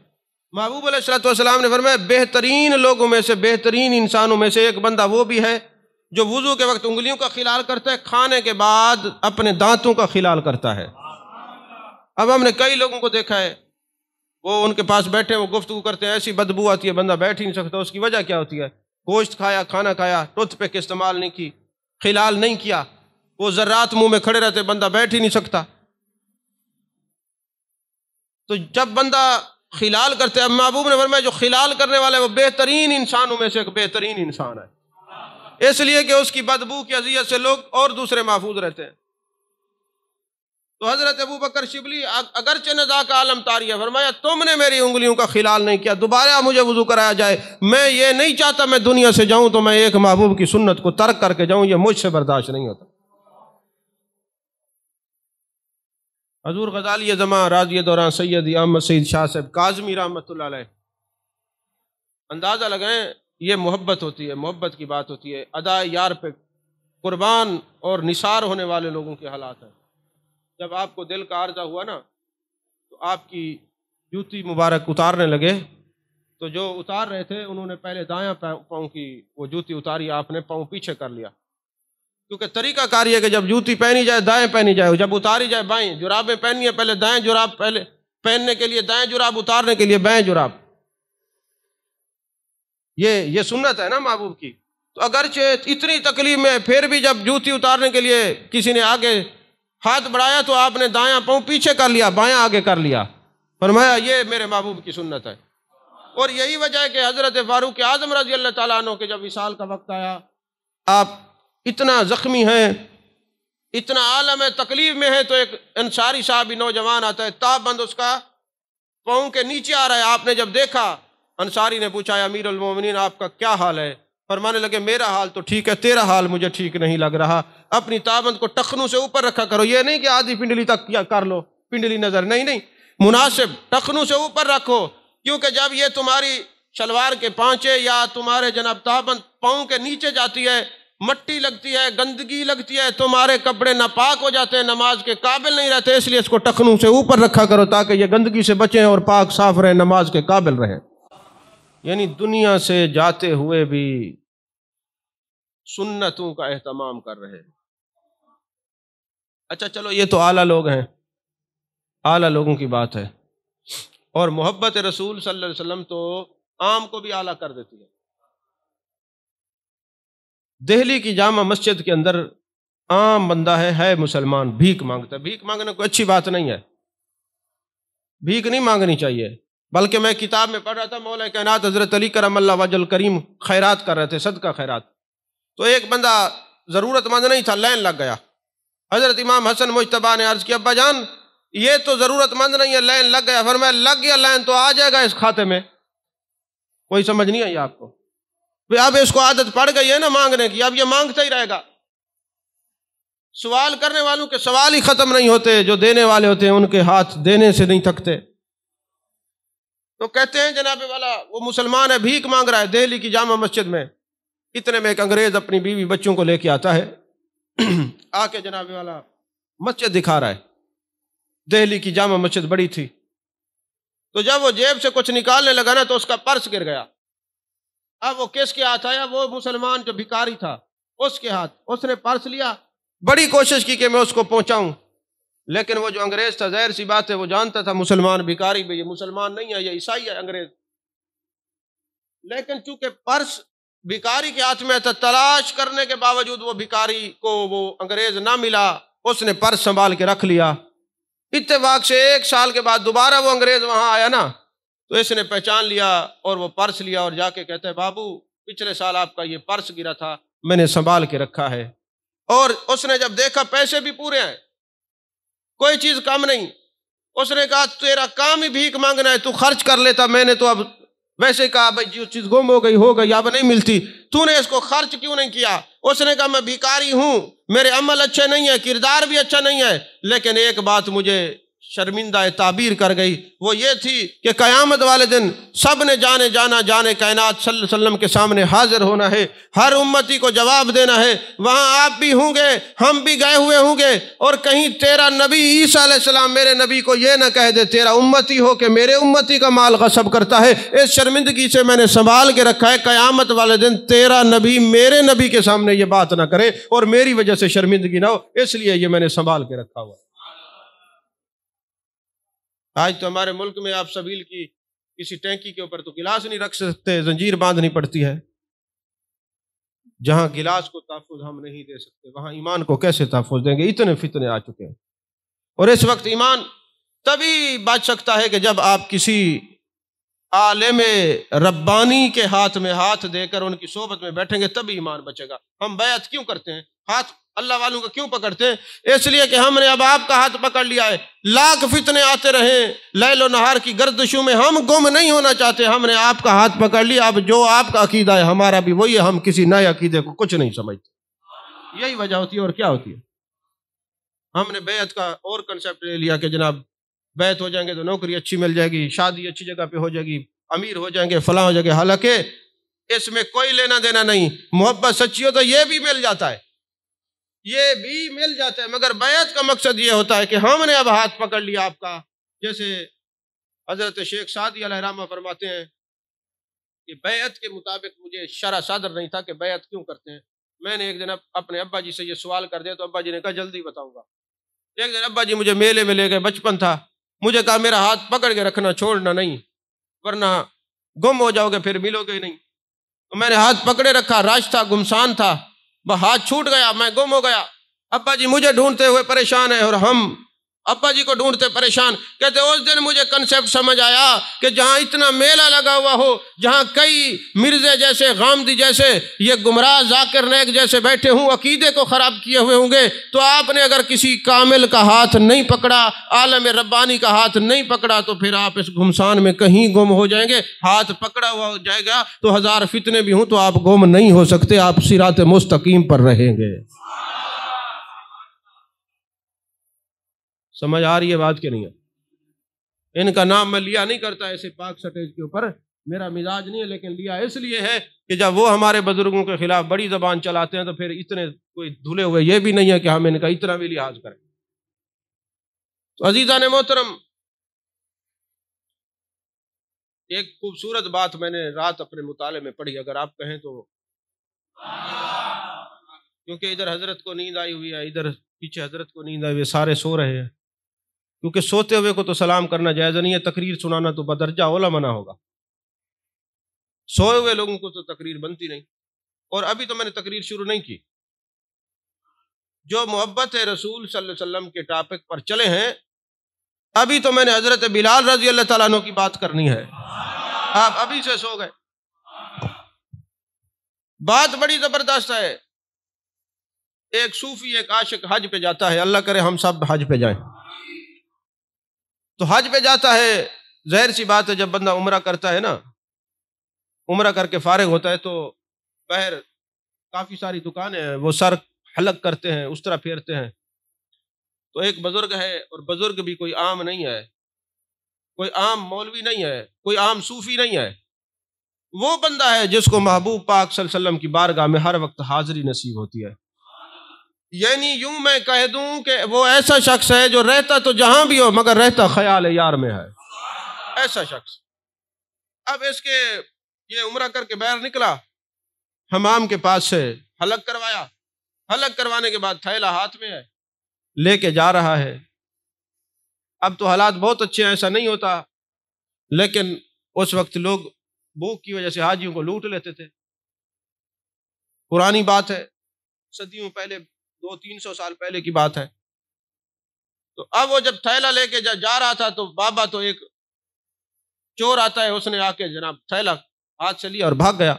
محبوب علیہ الصلوۃ والسلام نے فرمایا بہترین لوگوں میں سے، بہترین انسانوں میں سے ایک بندہ وہ بھی ہے جو وضو کے وقت انگلیوں کا خلال کرتا ہے، کھانے کے بعد اپنے دانتوں کا خلال کرتا ہے۔ اب ہم نے کئی لوگوں کو دیکھا ہے، وہ ان کے پاس بیٹھے وہ گفتگو کرتے ہیں، ایسی بدبو آتی ہے بندہ بیٹھ ہی نہیں سکتا۔ اس کی وجہ کیا ہوتی ہے؟ گوشت کھایا، کھانا کھایا، ٹوتھ پک استعمال نہیں کی، خلال نہیں کیا، وہ ذرات منہ میں کھڑے رہتے، بندہ بیٹھ ہی نہیں سکتا۔ تو جب بندہ خلال کرتے، اب محبوب نے فرمایا جو خلال کرنے والا ہے وہ بہترین انسانوں میں سے ایک بہترین انسان ہے، اس لیے کہ اس کی بدبو کی اذیت سے لوگ اور دوسرے محفوظ رہتے ہیں۔ تو حضرت ابو بکر شبلی اگرچہ نزا کا عالم طاری ہے، فرمایا تم نے میری انگلیوں کا خلال نہیں کیا، دوبارہ مجھے وضو کرایا جائے۔ میں یہ نہیں چاہتا میں دنیا سے جاؤں تو میں ایک محبوب کی سنت کو ترک کر کے جاؤں، یہ مجھ سے برداشت نہیں ہوتا۔ حضور غزالی زمان راضی دوران سید احمد سعید شاہ صاحب کاظمی رحمۃ اللہ علیہ، اندازہ لگائیں یہ محبت ہوتی ہے، محبت کی بات ہوتی ہے، ادائے یار پہ قربان اور نثار ہونے والے لوگوں کے حالات ہیں۔ جب آپ کو دل کا عارضہ ہوا نا تو آپ کی جوتی مبارک اتارنے لگے، تو جو اتار رہے تھے انہوں نے پہلے دایاں پاؤں کی وہ جوتی اتاری، آپ نے پاؤں پیچھے کر لیا، کیونکہ طریقہ کار یہ ہے کہ جب جوتی پہنی جائے دائیں پہنی جائے، جب اتاری جائے بائیں۔ جرابیں پہنی ہے پہلے دائیں جراب، پہلے پہننے کے لیے دائیں جراب، اتارنے کے لیے بائیں جراب، یہ سنت ہے نا محبوب کی۔ تو اگرچہ اتنی تکلیف میں پھر بھی جب جوتی اتارنے کے لیے کسی نے آگے ہاتھ بڑھایا تو آپ نے دایاں پاؤں پیچھے کر لیا، بایاں آگے کر لیا، فرمایا یہ میرے محبوب کی سنت ہے۔ اور یہی وجہ ہے کہ حضرت فاروق اعظم رضی اللہ تعالیٰ عنہ کے جب وصال کا وقت آیا، آپ اتنا زخمی ہیں، اتنا عالم ہے، تکلیف میں ہے، تو ایک انصاری صاحب نوجوان آتا ہے، تاب بند اس کا پاؤں کے نیچے آ رہا ہے۔ آپ نے جب دیکھا، انصاری نے پوچھا امیر المومنین آپ کا کیا حال ہے؟ فرمانے لگے میرا حال تو ٹھیک ہے، تیرا حال مجھے ٹھیک نہیں لگ رہا، اپنی تابند کو ٹخنوں سے اوپر رکھا کرو، یہ نہیں کہ آدھی پنڈلی تک کیا کر لو، پنڈلی نظر نہیں، مناسب ٹخنوں سے اوپر رکھو، کیونکہ جب یہ تمہاری شلوار کے پانچے یا تمہارے جناب تابند پاؤں کے نیچے جاتی ہے، مٹی لگتی ہے، گندگی لگتی ہے، تمہارے کپڑے ناپاک ہو جاتے ہیں، نماز کے قابل نہیں رہتے، اس لیے اس کو ٹخنوں سے اوپر رکھا کرو تاکہ یہ گندگی سے بچیں اور پاک صاف رہیں، نماز کے قابل رہیں۔ یعنی دنیا سے جاتے ہوئے بھی سنتوں کا اہتمام کر رہے ہیں۔ اچھا چلو یہ تو اعلیٰ لوگ ہیں، اعلیٰ لوگوں کی بات ہے، اور محبت رسول صلی اللہ علیہ وسلم تو عام کو بھی اعلیٰ کر دیتی ہے۔ دہلی کی جامع مسجد کے اندر عام بندہ ہے مسلمان، بھیک مانگتا ہے۔ بھیک مانگنا کوئی اچھی بات نہیں ہے، بھیک نہیں مانگنی چاہیے، بلکہ میں کتاب میں پڑھ رہا تھا مولا کائنات حضرت علی کرم اللہ وجہ الکریم خیرات کر رہے تھے، صدقہ خیرات، تو ایک بندہ ضرورت مند نہیں تھا، لائن لگ گیا۔ حضرت امام حسن مجتبیٰ نے عرض کیا ابا جان یہ تو ضرورت مند نہیں ہے، لائن لگ گیا۔ فرمایا لگ گیا لائن تو آ جائے گا اس کھاتے میں۔ کوئی سمجھ نہیں آئی آپ کو؟ اب اس کو عادت پڑ گئی ہے نا مانگنے کی، اب یہ مانگتا ہی رہے گا۔ سوال کرنے والوں کے سوال ہی ختم نہیں ہوتے، جو دینے والے ہوتے ہیں ان کے ہاتھ دینے سے نہیں تھکتے۔ تو کہتے ہیں جناب والا وہ مسلمان ہے، بھیک مانگ رہا ہے دہلی کی جامع مسجد میں، اتنے میں ایک انگریز اپنی بیوی بچوں کو لے کے آتا ہے، آ کے جناب والا مسجد دکھا رہا ہے۔ دہلی کی جامع مسجد بڑی تھی، تو جب وہ جیب سے کچھ نکالنے لگا نا تو اس کا پرس گر گیا۔ اب وہ کس کے ہاتھ آیا؟ وہ مسلمان جو بھکاری تھا اس کے ہاتھ۔ اس نے پرس لیا، بڑی کوشش کی کہ میں اس کو پہنچاؤں، لیکن وہ جو انگریز تھا ظاہر سی بات ہے وہ جانتا تھا مسلمان بھکاری بھی، یہ مسلمان نہیں ہے، یہ عیسائی ہے انگریز، لیکن چونکہ پرس بھکاری کے ہاتھ میں تھا، تلاش کرنے کے باوجود وہ بھکاری کو وہ انگریز نہ ملا، اس نے پرس سنبھال کے رکھ لیا۔ اتفاق سے 1 سال کے بعد دوبارہ وہ انگریز وہاں آیا نا تو اس نے پہچان لیا اور وہ پرس لیا اور جا کے کہتا ہے بابو پچھلے سال آپ کا یہ پرس گرا تھا، میں نے سنبھال کے رکھا ہے۔ اور اس نے جب دیکھا پیسے بھی پورے ہیں، کوئی چیز کم نہیں، اس نے کہا تیرا کام ہی بھیک مانگنا ہے، تو خرچ کر لیتا، میں نے تو اب ویسے کہا بھائی جو چیز گم ہو گئی اب نہیں ملتی، تو نے اس کو خرچ کیوں نہیں کیا؟ اس نے کہا میں بھیکاری ہوں، میرے عمل اچھے نہیں ہیں، کردار بھی اچھا نہیں ہے، لیکن ایک بات مجھے شرمندہ تعبیر کر گئی، وہ یہ تھی کہ قیامت والے دن سب نے جانے کائنات صلی اللہ علیہ وسلم کے سامنے حاضر ہونا ہے، ہر امتی کو جواب دینا ہے، وہاں آپ بھی ہوں گے، ہم بھی گئے ہوئے ہوں گے، اور کہیں تیرا نبی عیسیٰ علیہ السلام میرے نبی کو یہ نہ کہہ دے تیرا امتی ہو کہ میرے امتی کا مال غصب کرتا ہے، اس شرمندگی سے میں نے سنبھال کے رکھا ہے، قیامت والے دن تیرا نبی میرے نبی کے سامنے یہ بات نہ کرے اور میری وجہ سے شرمندگی نہ ہو، اس لیے یہ میں نے سنبھال کے رکھا ہوا ہے۔ آج تو ہمارے ملک میں آپ سبیل کی کسی ٹینکی کے اوپر تو گلاس نہیں رکھ سکتے، زنجیر باندھنی پڑتی ہے۔ جہاں گلاس کو تحفظ ہم نہیں دے سکتے وہاں ایمان کو کیسے تحفظ دیں گے؟ اتنے فتنے آ چکے ہیں، اور اس وقت ایمان تبھی بچ سکتا ہے کہ جب آپ کسی عالم ربانی کے ہاتھ میں ہاتھ دے کر ان کی صحبت میں بیٹھیں گے، تبھی ایمان بچے گا۔ ہم بیعت کیوں کرتے ہیں؟ ہاتھ اللہ والوں کا کیوں پکڑتے ہیں؟ اس لیے کہ ہم نے اب آپ کا ہاتھ پکڑ لیا ہے، لاکھ فتنے آتے رہیں لیل و نہار کی گردشوں میں، ہم گم نہیں ہونا چاہتے، ہم نے آپ کا ہاتھ پکڑ لیا، اب جو آپ کا عقیدہ ہے ہمارا بھی وہی ہے، ہم کسی نئے عقیدے کو کچھ نہیں سمجھتے۔ یہی وجہ ہوتی ہے، اور کیا ہوتی ہے؟ ہم نے بیعت کا اور کنسیپٹ لے لیا کہ جناب بیعت ہو جائیں گے تو نوکری اچھی مل جائے گی، شادی اچھی جگہ پہ ہو جائے گی، امیر ہو جائیں گے، فلاں ہو جائے گے، حالانکہ اس میں کوئی لینا دینا نہیں۔ محبت سچی ہو تو یہ بھی مل جاتا ہے، یہ بھی مل جاتا ہے، مگر بیعت کا مقصد یہ ہوتا ہے کہ ہم نے اب ہاتھ پکڑ لیا آپ کا۔ جیسے حضرت شیخ سعدی علیہ الرحمہ فرماتے ہیں کہ بیعت کے مطابق مجھے شرع صادر نہیں تھا کہ بیعت کیوں کرتے ہیں۔ میں نے ایک دن اپنے ابا جی سے یہ سوال کر دیا تو ابا جی نے کہا جلدی بتاؤں گا۔ ایک دن ابا جی مجھے میلے میں لے گئے، بچپن تھا، مجھے کہا میرا ہاتھ پکڑ کے رکھنا، چھوڑنا نہیں، ورنہ گم ہو جاؤ گے، پھر ملو گے نہیں۔ تو میں نے ہاتھ پکڑے رکھا، راش تھا، گمسان تھا، وہ ہاتھ چھوٹ گیا، میں گم ہو گیا۔ ابا جی مجھے ڈھونڈتے ہوئے پریشان ہیں اور ہم ابا جی کو ڈھونڈتے پریشان۔ کہتے اس دن مجھے کنسیپٹ سمجھ آیا کہ جہاں اتنا میلہ لگا ہوا ہو، جہاں کئی مرزے جیسے، غامدی جیسے، یہ گمراہ ذاکر نیک جیسے بیٹھے ہوں، عقیدے کو خراب کیے ہوئے ہوں گے، تو آپ نے اگر کسی کامل کا ہاتھ نہیں پکڑا، عالم ربانی کا ہاتھ نہیں پکڑا، تو پھر آپ اس گمسان میں کہیں گم ہو جائیں گے۔ ہاتھ پکڑا ہوا ہو جائے گا تو 1000 فتنے بھی ہوں تو آپ گم نہیں ہو سکتے، آپ صراط مستقیم پر رہیں گے۔ سمجھ آ رہی ہے بات کہ نہیں ہے؟ ان کا نام میں لیا نہیں کرتا ایسے پاک سٹیج کے اوپر، میرا مزاج نہیں ہے، لیکن لیا اس لیے ہے کہ جب وہ ہمارے بزرگوں کے خلاف بڑی زبان چلاتے ہیں تو پھر اتنے کوئی دھلے ہوئے یہ بھی نہیں ہے کہ ہم ان کا اتنا بھی لحاظ کریں۔ تو عزیزان محترم، ایک خوبصورت بات میں نے رات اپنے مطالعے میں پڑھی، اگر آپ کہیں تو، کیونکہ ادھر حضرت کو نیند آئی ہوئی ہے، ادھر پیچھے حضرت کو نیند آئی ہوئی ہے، سارے سو رہے ہیں، کیونکہ سوتے ہوئے کو تو سلام کرنا جائز نہیں ہے، تقریر سنانا تو بدرجہ اولا منع ہوگا، سوئے ہوئے لوگوں کو تو تقریر بنتی نہیں۔ اور ابھی تو میں نے تقریر شروع نہیں کی، جو محبت رسول صلی اللہ علیہ وسلم کے ٹاپک پر چلے ہیں، ابھی تو میں نے حضرت بلال رضی اللہ تعالیٰ عنہ کی بات کرنی ہے، آپ ابھی سے سو گئے۔ بات بڑی زبردست ہے۔ ایک صوفی، ایک عاشق حج پہ جاتا ہے، اللہ کرے ہم سب حج پہ جائیں۔ تو حج پہ جاتا ہے، ظاہر سی بات ہے جب بندہ عمرہ کرتا ہے نا، عمرہ کر کے فارغ ہوتا ہے تو باہر کافی ساری دکانیں ہیں، وہ سر حلق کرتے ہیں، اس طرح پھیرتے ہیں۔ تو ایک بزرگ ہے، اور بزرگ بھی کوئی عام نہیں ہے، کوئی عام مولوی نہیں ہے، کوئی عام صوفی نہیں ہے، وہ بندہ ہے جس کو محبوب پاک صلی اللہ علیہ وسلم کی بارگاہ میں ہر وقت حاضری نصیب ہوتی ہے۔ یعنی یوں میں کہہ دوں کہ وہ ایسا شخص ہے جو رہتا تو جہاں بھی ہو مگر رہتا خیال یار میں ہے، ایسا شخص۔ اب اس کے یہ عمرہ کر کے باہر نکلا، حمام کے پاس سے حلق کروایا، حلق کروانے کے بعد تھیلا ہاتھ میں ہے، لے کے جا رہا ہے۔ اب تو حالات بہت اچھے ہیں، ایسا نہیں ہوتا، لیکن اس وقت لوگ بھوک کی وجہ سے حاجیوں کو لوٹ لیتے تھے۔ پرانی بات ہے، صدیوں پہلے، 200-300 سال پہلے کی بات ہے۔ تو اب وہ جب تھیلا لے کے جا رہا تھا تو بابا تو ایک چور آتا ہے، اس نے آ کے جناب تھیلا ہاتھ سے لیا اور بھاگ گیا۔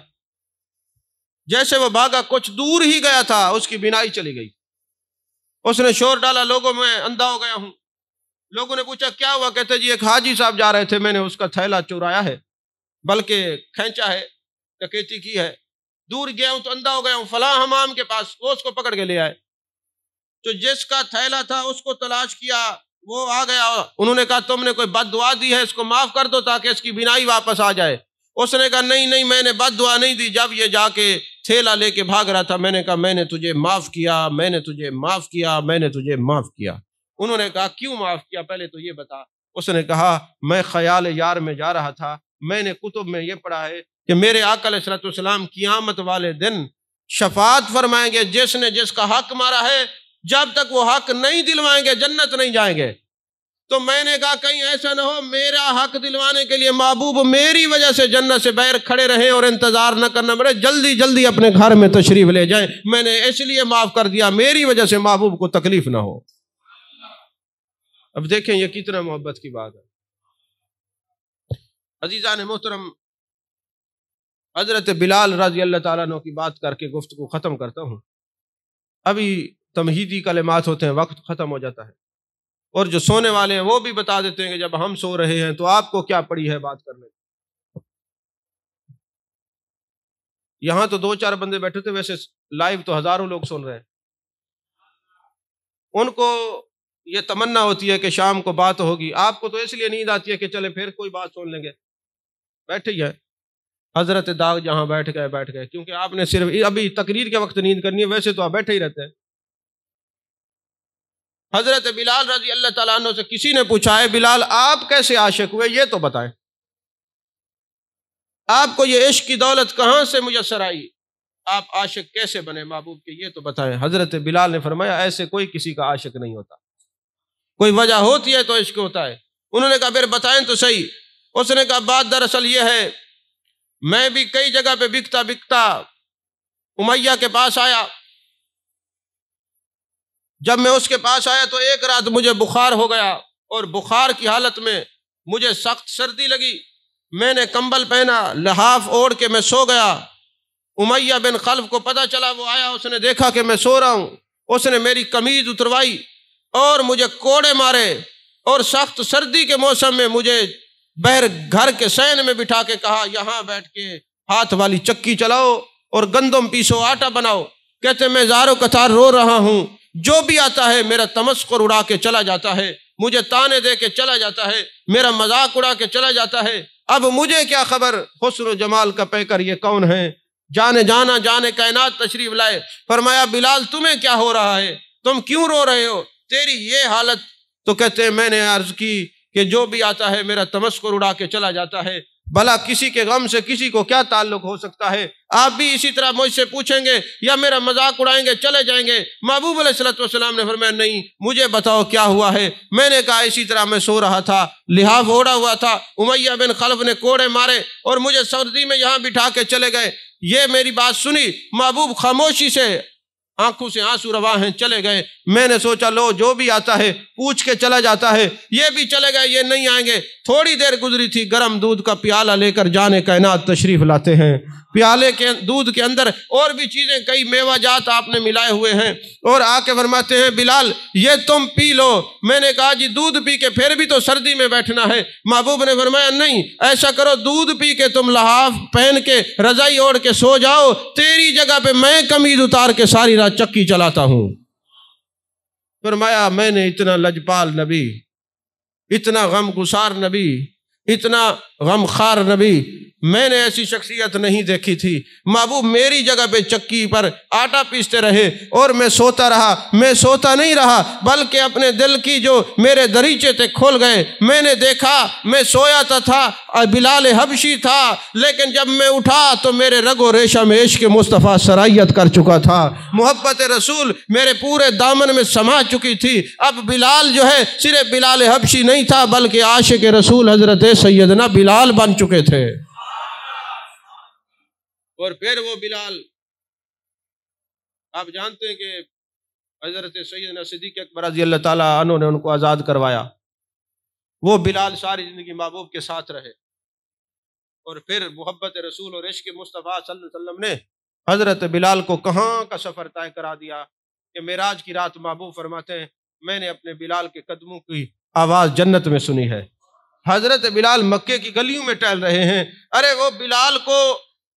جیسے وہ بھاگا، کچھ دور ہی گیا تھا، اس کی بینائی چلی گئی۔ اس نے شور ڈالا، لوگوں میں اندھا ہو گیا ہوں۔ لوگوں نے پوچھا کیا ہوا؟ کہتے جی ایک حاجی صاحب جا رہے تھے، میں نے اس کا تھیلا چورایا ہے، بلکہ کھینچا ہے، ڈکیتی کی ہے، دور گیا ہوں تو اندھا ہو گیا ہوں، فلاں حمام کے پاس، وہ اس کو پکڑ کے لے آئے۔ تو جس کا تھیلا تھا اس کو تلاش کیا، وہ آ گیا، انہوں نے کہا تم نے کوئی بد دعا دی ہے، اس کو معاف کر دو تاکہ اس کی بینائی واپس آ جائے۔ اس نے کہا نہیں میں نے بد دعا نہیں دی، جب یہ جا کے تھیلا لے کے بھاگ رہا تھا میں نے کہا میں نے تجھے معاف کیا، میں نے تجھے معاف کیا، میں نے تجھے معاف کیا۔ انہوں نے کہا کیوں معاف کیا، پہلے تو یہ بتا۔ اس نے کہا میں خیال یار میں جا رہا تھا، میں نے کتب میں یہ پڑھا ہے کہ میرے آقا علیہ الصلوۃ والسلام قیامت والے دن شفاعت فرمائیں گے، جس نے جس کا حق مارا ہے جب تک وہ حق نہیں دلوائیں گے جنت نہیں جائیں گے۔ تو میں نے کہا کہیں ایسا نہ ہو میرا حق دلوانے کے لیے محبوب میری وجہ سے جنت سے باہر کھڑے رہیں اور انتظار نہ کرنا پڑے، جلدی جلدی اپنے گھر میں تشریف لے جائیں، میں نے اس لیے معاف کر دیا میری وجہ سے محبوب کو تکلیف نہ ہو۔ اب دیکھیں یہ کتنا محبت کی بات ہے۔ عزیزان محترم، حضرت بلال رضی اللہ تعالیٰ عنہ کی بات کر کے گفتگو ختم کرتا ہوں۔ ابھی تمہیدی کلمات ہوتے ہیں، وقت ختم ہو جاتا ہے، اور جو سونے والے ہیں وہ بھی بتا دیتے ہیں کہ جب ہم سو رہے ہیں تو آپ کو کیا پڑی ہے بات کرنے۔ یہاں تو 2-4 بندے بیٹھے تھے، ویسے لائیو تو ہزاروں لوگ سن رہے ہیں۔ ان کو یہ تمنا ہوتی ہے کہ شام کو بات ہوگی، آپ کو تو اس لیے نیند آتی ہے کہ چلے پھر کوئی بات سن لیں گے، بیٹھے ہی ہے۔ حضرت داغ جہاں بیٹھ گئے، کیونکہ آپ نے صرف ابھی تقریر کے وقت نیند کرنی ہے، ویسے تو آپ بیٹھے ہی رہتے ہیں۔ حضرت بلال رضی اللہ تعالیٰ عنہ سے کسی نے پوچھا ہے بلال آپ کیسے عاشق ہوئے، یہ تو بتائیں، آپ کو یہ عشق کی دولت کہاں سے میسر آئی، آپ عاشق کیسے بنے محبوب کے، یہ تو بتائیں۔ حضرت بلال نے فرمایا ایسے کوئی کسی کا عاشق نہیں ہوتا، کوئی وجہ ہوتی ہے تو عشق ہوتا ہے۔ انہوں نے کہا پھر بتائیں تو صحیح۔ اس نے کہا بات دراصل یہ ہے، میں بھی کئی جگہ پہ بکتا بکتا امیہ کے پاس آیا، جب میں اس کے پاس آیا تو ایک رات مجھے بخار ہو گیا، اور بخار کی حالت میں مجھے سخت سردی لگی، میں نے کمبل پہنا، لحاف اوڑھ کے میں سو گیا۔ امیہ بن خلف کو پتہ چلا، وہ آیا، اس نے دیکھا کہ میں سو رہا ہوں، اس نے میری قمیض اتروائی اور مجھے کوڑے مارے، اور سخت سردی کے موسم میں مجھے بہر گھر کے سین میں بٹھا کے کہا یہاں بیٹھ کے ہاتھ والی چکی چلاؤ اور گندم پیسو، آٹا بناؤ۔ کہتے میں زاروں قطار رو رہا ہوں، جو بھی آتا ہے میرا تمسخر اڑا کے چلا جاتا ہے، مجھے تانے دے کے چلا جاتا ہے، میرا مذاق اڑا کے چلا جاتا ہے، اب مجھے کیا خبر حسن و جمال کا پیکر یہ کون ہے، جانے جانا جانے کائنات تشریف لائے۔ فرمایا بلال تمہیں کیا ہو رہا ہے، تم کیوں رو رہے ہو، تیری یہ حالت؟ تو کہتے ہیں میں نے عرض کی کہ جو بھی آتا ہے میرا تمسخر اڑا کے چلا جاتا ہے، بھلا کسی کے غم سے کسی کو کیا تعلق ہو سکتا ہے؟ آپ بھی اسی طرح مجھ سے پوچھیں گے یا میرا مذاق اڑائیں گے چلے جائیں گے؟ محبوب علیہ الصلوۃ والسلام نے فرمایا نہیں، مجھے بتاؤ کیا ہوا ہے۔ میں نے کہا اسی طرح میں سو رہا تھا، لحاف اوڑھا ہوا تھا، امیہ بن خلف نے کوڑے مارے اور مجھے سردی میں یہاں بٹھا کے چلے گئے۔ یہ میری بات سنی، محبوب خاموشی سے آنکھوں سے آنسو روا ہیں، چلے گئے۔ میں نے سوچا لو جو بھی آتا ہے پوچھ کے چلا جاتا ہے، یہ بھی چلے گئے، یہ نہیں آئیں گے۔ تھوڑی دیر گزری تھی، گرم دودھ کا پیالہ لے کر جانے کائنات تشریف لاتے ہیں۔ پیالے کے دودھ کے اندر اور بھی چیزیں، کئی میوہ جات آپ نے ملائے ہوئے ہیں، اور آ کے فرماتے ہیں بلال یہ تم پی لو۔ میں نے کہا جی دودھ پی کے پھر بھی تو سردی میں بیٹھنا ہے۔ محبوب نے فرمایا نہیں، ایسا کرو دودھ پی کے تم لحاف پہن کے رضائی اوڑھ کے سو جاؤ، تیری جگہ پہ میں قمیض اتار کے ساری رات چکی چلاتا ہوں۔ فرمایا میں نے اتنا لجپال نبی، اتنا غم گسار نبی، اتنا غم خار نبی میں نے ایسی شخصیت نہیں دیکھی تھی۔ محبوب میری جگہ پہ چکی پر آٹا پیستے رہے اور میں سوتا رہا۔ میں سوتا نہیں رہا بلکہ اپنے دل کی جو میرے دریچے تھے کھول گئے۔ میں نے دیکھا میں سویا تھا بلال حبشی تھا، لیکن جب میں اٹھا تو میرے رگ و ریشہ میں عشق مصطفیٰ سرائیت کر چکا تھا۔ محبت رسول میرے پورے دامن میں سما چکی تھی۔ اب بلال جو ہے صرف بلال حبشی نہیں تھا بلکہ عاشق رسول حضرت سیدنا بلال بن چکے تھے۔ اور پھر وہ بلال، آپ جانتے ہیں کہ حضرت سیدنا صدیق اکبر رضی اللہ تعالیٰ عنہ نے ان کو آزاد کروایا۔ وہ بلال ساری زندگی محبوب کے ساتھ رہے، اور پھر محبت رسول اور عشق مصطفیٰ صلی اللہ علیہ وسلم نے حضرت بلال کو کہاں کا سفر طے کرا دیا کہ معراج کی رات محبوب فرماتے ہیں میں نے اپنے بلال کے قدموں کی آواز جنت میں سنی ہے۔ حضرت بلال مکے کی گلیوں میں ٹہل رہے ہیں، ارے وہ بلال کو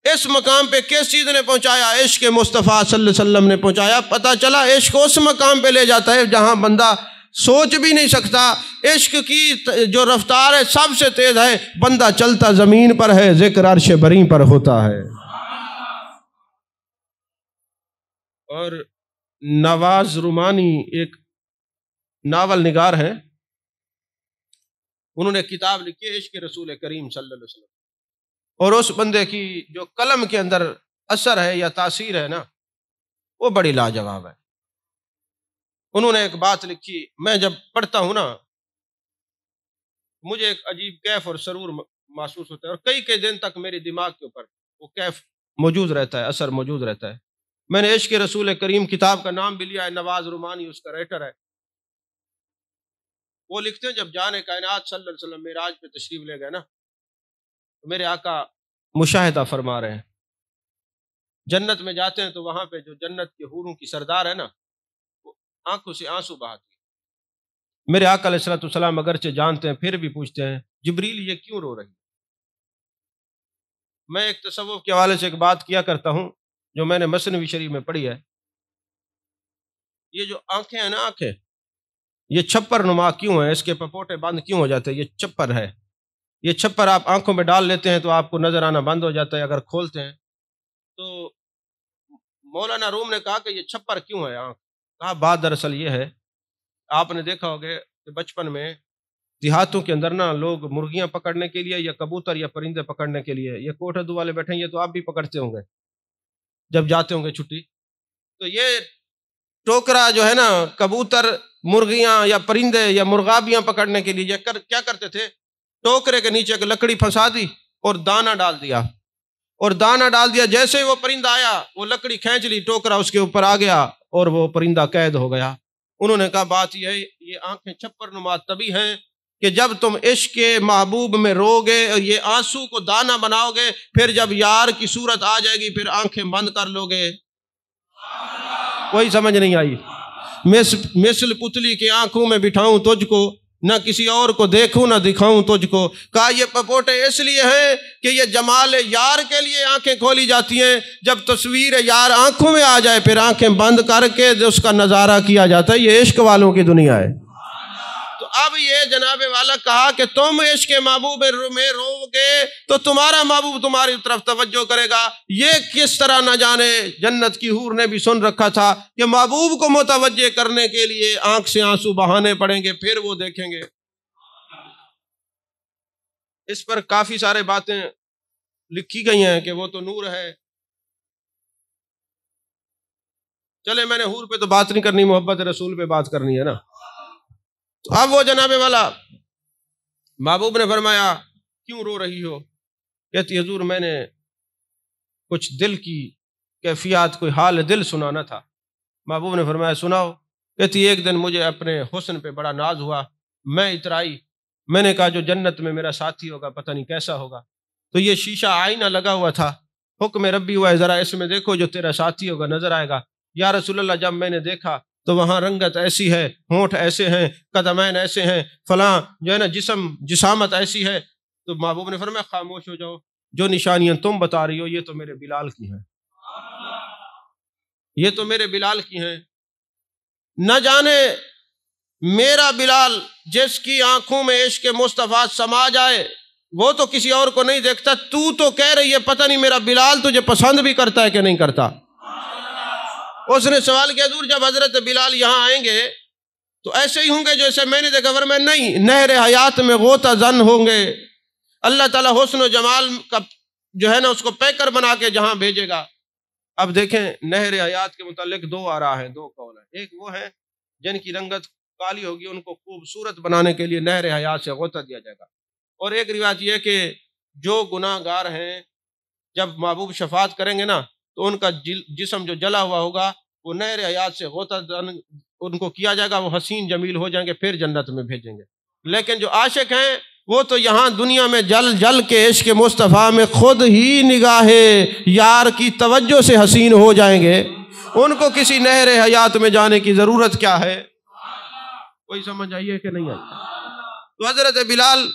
اس مقام پہ کس چیز نے پہنچایا؟ عشق مصطفیٰ صلی اللہ علیہ وسلم نے پہنچایا۔ پتہ چلا عشق اس مقام پہ لے جاتا ہے جہاں بندہ سوچ بھی نہیں سکتا۔ عشق کی جو رفتار ہے سب سے تیز ہے، بندہ چلتا زمین پر ہے، ذکر عرش بری پر ہوتا ہے۔ اور نواز رومانی ایک ناول نگار ہیں، انہوں نے کتاب لکھی ہے عشق رسول کریم صلی اللہ علیہ وسلم، اور اس بندے کی جو قلم کے اندر اثر ہے یا تاثیر ہے نا وہ بڑی لاجواب ہے۔ انہوں نے ایک بات لکھی، میں جب پڑھتا ہوں نا مجھے ایک عجیب کیف اور سرور محسوس ہوتا ہے، اور کئی دن تک میرے دماغ کے اوپر وہ کیف موجود رہتا ہے، اثر موجود رہتا ہے۔ میں نے عشق رسول کریم کتاب کا نام بھی لیا ہے، نواز رومانی اس کا رائٹر ہے۔ وہ لکھتے ہیں جب جان کائنات صلی اللہ علیہ وسلم معراج پہ تشریف لے گئے نا، میرے آقا مشاہدہ فرما رہے ہیں، جنت میں جاتے ہیں تو وہاں پہ جو جنت کے حوروں کی سردار ہے نا وہ آنکھوں سے آنسو بہاتی ہے۔ میرے آقا علیہ الصلوۃ والسلام اگرچہ جانتے ہیں پھر بھی پوچھتے ہیں جبریل یہ کیوں رو رہی؟ میں ایک تصوف کے حوالے سے ایک بات کیا کرتا ہوں جو میں نے مثنوی شریف میں پڑھی ہے، یہ جو آنکھیں ہیں نا، آنکھیں یہ چھپر نما کیوں ہیں؟ اس کے پپوٹے بند کیوں ہو جاتے ہیں؟ یہ چھپر ہے، یہ چھپر آپ آنکھوں میں ڈال لیتے ہیں تو آپ کو نظر آنا بند ہو جاتا ہے، اگر کھولتے ہیں تو مولانا روم نے کہا کہ یہ چھپر کیوں ہے آنکھ؟ کہا بات دراصل یہ ہے، آپ نے دیکھا ہوگا کہ بچپن میں دیہاتوں کے اندر نا لوگ مرغیاں پکڑنے کے لیے یا کبوتر یا پرندے پکڑنے کے لیے، یہ کوٹھے دو والے بیٹھے ہیں، یہ تو آپ بھی پکڑتے ہوں گے جب جاتے ہوں گے چھٹی، تو یہ ٹوکرا جو ہے نا کبوتر مرغیاں یا پرندے یا مرغابیاں پکڑنے کے لیے کیا کرتے تھے؟ ٹوکرے کے نیچے ایک لکڑی پھنسا دی اور دانہ ڈال دیا، اور دانہ ڈال دیا، جیسے ہی وہ پرندہ آیا وہ لکڑی کھینچ لی، ٹوکرا اس کے اوپر آ گیا اور وہ پرندہ قید ہو گیا۔ انہوں نے کہا بات یہ ہے، یہ آنکھیں چھپر نما تبھی ہیں کہ جب تم عشق محبوب میں رو گے اور یہ آنسو کو دانہ بناؤ گے، پھر جب یار کی صورت آ جائے گی پھر آنکھیں بند کر لو گے۔ کوئی سمجھ نہیں آئی؟ مثل پتلی کی آنکھوں میں بٹھاؤں تجھ کو، نہ کسی اور کو دیکھوں نہ دکھاؤں تجھ کو۔ کہا یہ پپوٹے اس لیے ہیں کہ یہ جمال یار کے لیے آنکھیں کھولی جاتی ہیں، جب تصویر یار آنکھوں میں آ جائے پھر آنکھیں بند کر کے اس کا نظارہ کیا جاتا ہے۔ یہ عشق والوں کی دنیا ہے۔ تو اب یہ جناب والا کہا کہ تم عشق محبوب میں رو گے تو تمہارا محبوب تمہاری طرف توجہ کرے گا۔ یہ کس طرح نہ جانے، جنت کی حور نے بھی سن رکھا تھا کہ محبوب کو متوجہ کرنے کے لیے آنکھ سے آنسو بہانے پڑیں گے، پھر وہ دیکھیں گے۔ اس پر کافی سارے باتیں لکھی گئی ہیں کہ وہ تو نور ہے۔ چلے میں نے حور پہ تو بات نہیں کرنی، محبت رسول پہ بات کرنی ہے نا۔ تو اب وہ جناب والا محبوب نے فرمایا کیوں رو رہی ہو؟ کہتی حضور میں نے کچھ دل کی کیفیات، کوئی حال دل سنانا تھا۔ محبوب نے فرمایا سناؤ. کہتی ایک دن مجھے اپنے حسن پہ بڑا ناز ہوا، میں اترائی، میں نے کہا جو جنت میں میرا ساتھی ہوگا پتہ نہیں کیسا ہوگا. تو یہ شیشہ آئینہ لگا ہوا تھا، حکم ربی ہوا ہے ذرا اس میں دیکھو جو تیرا ساتھی ہوگا نظر آئے گا. یا رسول اللہ جب میں نے دیکھا تو وہاں رنگت ایسی ہے، ہونٹ ایسے ہیں، قدمین ایسے ہیں، فلاں جو ہے نا جسامت ایسی ہے. تو محبوب نے فرمایا خاموش ہو جاؤ، جو نشانیاں تم بتا رہی ہو یہ تو میرے بلال کی ہیں، یہ تو میرے بلال کی ہیں. نہ جانے میرا بلال جس کی آنکھوں میں عشق مصطفیٰ سما جائے وہ تو کسی اور کو نہیں دیکھتا، تو کہہ رہی ہے پتہ نہیں میرا بلال تجھے پسند بھی کرتا ہے کہ نہیں کرتا. اس نے سوال کیا حضور جب حضرت بلال یہاں آئیں گے تو ایسے ہی ہوں گے جیسے میں نے دیکھا؟ فرمایا نہیں، نہر حیات میں غوطہ زن ہوں گے. اللہ تعالیٰ حسن و جمال کا جو ہے نا اس کو پیکر بنا کے جہاں بھیجے گا. اب دیکھیں نہر حیات کے متعلق دو آراء ہیں، دو قول ہیں. ایک وہ ہیں جن کی رنگت کالی ہوگی ان کو خوبصورت بنانے کے لیے نہر حیات سے غوطہ دیا جائے گا. اور ایک روایت یہ کہ جو گناہ گار ہیں جب محبوب شفاعت کریں گے نا تو ان کا جسم جو جلا ہوا ہوگا وہ نہر حیات سے غوطہ ان کو کیا جائے گا، وہ حسین جمیل ہو جائیں گے، پھر جنت میں بھیجیں گے. لیکن جو عاشق ہیں وہ تو یہاں دنیا میں جل جل کے عشق مصطفیٰ میں خود ہی نگاہ یار کی توجہ سے حسین ہو جائیں گے. ان کو کسی نہر حیات میں جانے کی ضرورت کیا ہے؟ کوئی سمجھ آئیے کہ نہیں آئی؟ تو حضرت بلال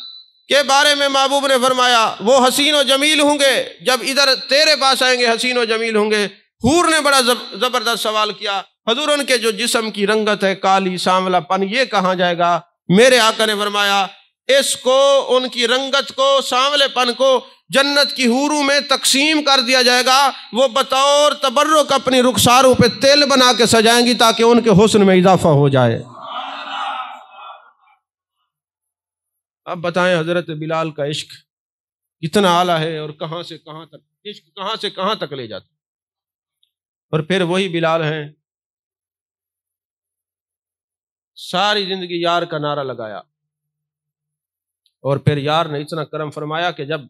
کے بارے میں محبوب نے فرمایا وہ حسین و جمیل ہوں گے، جب ادھر تیرے پاس آئیں گے حسین و جمیل ہوں گے. حور نے بڑا زبردست سوال کیا حضور ان کے جو جسم کی رنگت ہے کالی سانولا پن یہ کہاں جائے گا؟ میرے آقا نے فرمایا اس کو، ان کی رنگت کو، سانولے پن کو جنت کی حوروں میں تقسیم کر دیا جائے گا. وہ بطور تبرک اپنی رخساروں پہ تیل بنا کے سجائیں گی تاکہ ان کے حسن میں اضافہ ہو جائے. اب بتائیں حضرت بلال کا عشق کتنا اعلیٰ ہے اور کہاں سے کہاں تک، عشق کہاں سے کہاں تک لے جاتا. اور پھر وہی بلال ہیں ساری زندگی یار کا نعرہ لگایا، اور پھر یار نے اتنا کرم فرمایا کہ جب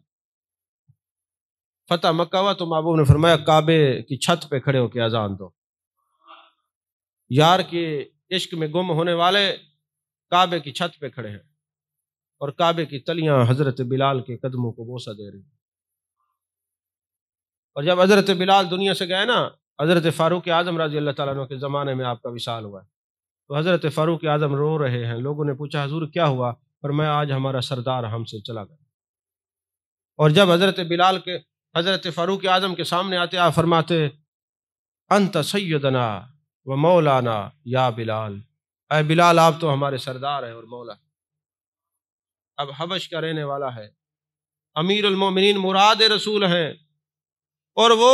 فتح مکہ ہوا تو محبوب نے فرمایا کعبے کی چھت پہ کھڑے ہو کے اذان دو. یار کے عشق میں گم ہونے والے کعبے کی چھت پہ کھڑے ہیں اور کعبے کی تلیاں حضرت بلال کے قدموں کو بوسہ دے رہی ہیں. اور جب حضرت بلال دنیا سے گئے نا، حضرت فاروق اعظم رضی اللہ تعالیٰ عنہ کے زمانے میں آپ کا وصال ہوا ہے، تو حضرت فاروق اعظم رو رہے ہیں. لوگوں نے پوچھا حضور کیا ہوا؟ فرمایا آج ہمارا سردار ہم سے چلا گیا. اور جب حضرت فاروق اعظم کے سامنے آتے آپ فرماتے انت سیدنا و مولانا یا بلال، اے بلال آپ تو ہمارے سردار ہیں اور مولا. اب حبش کا رہنے والا ہے، امیر المومنین مراد رسول ہیں، اور وہ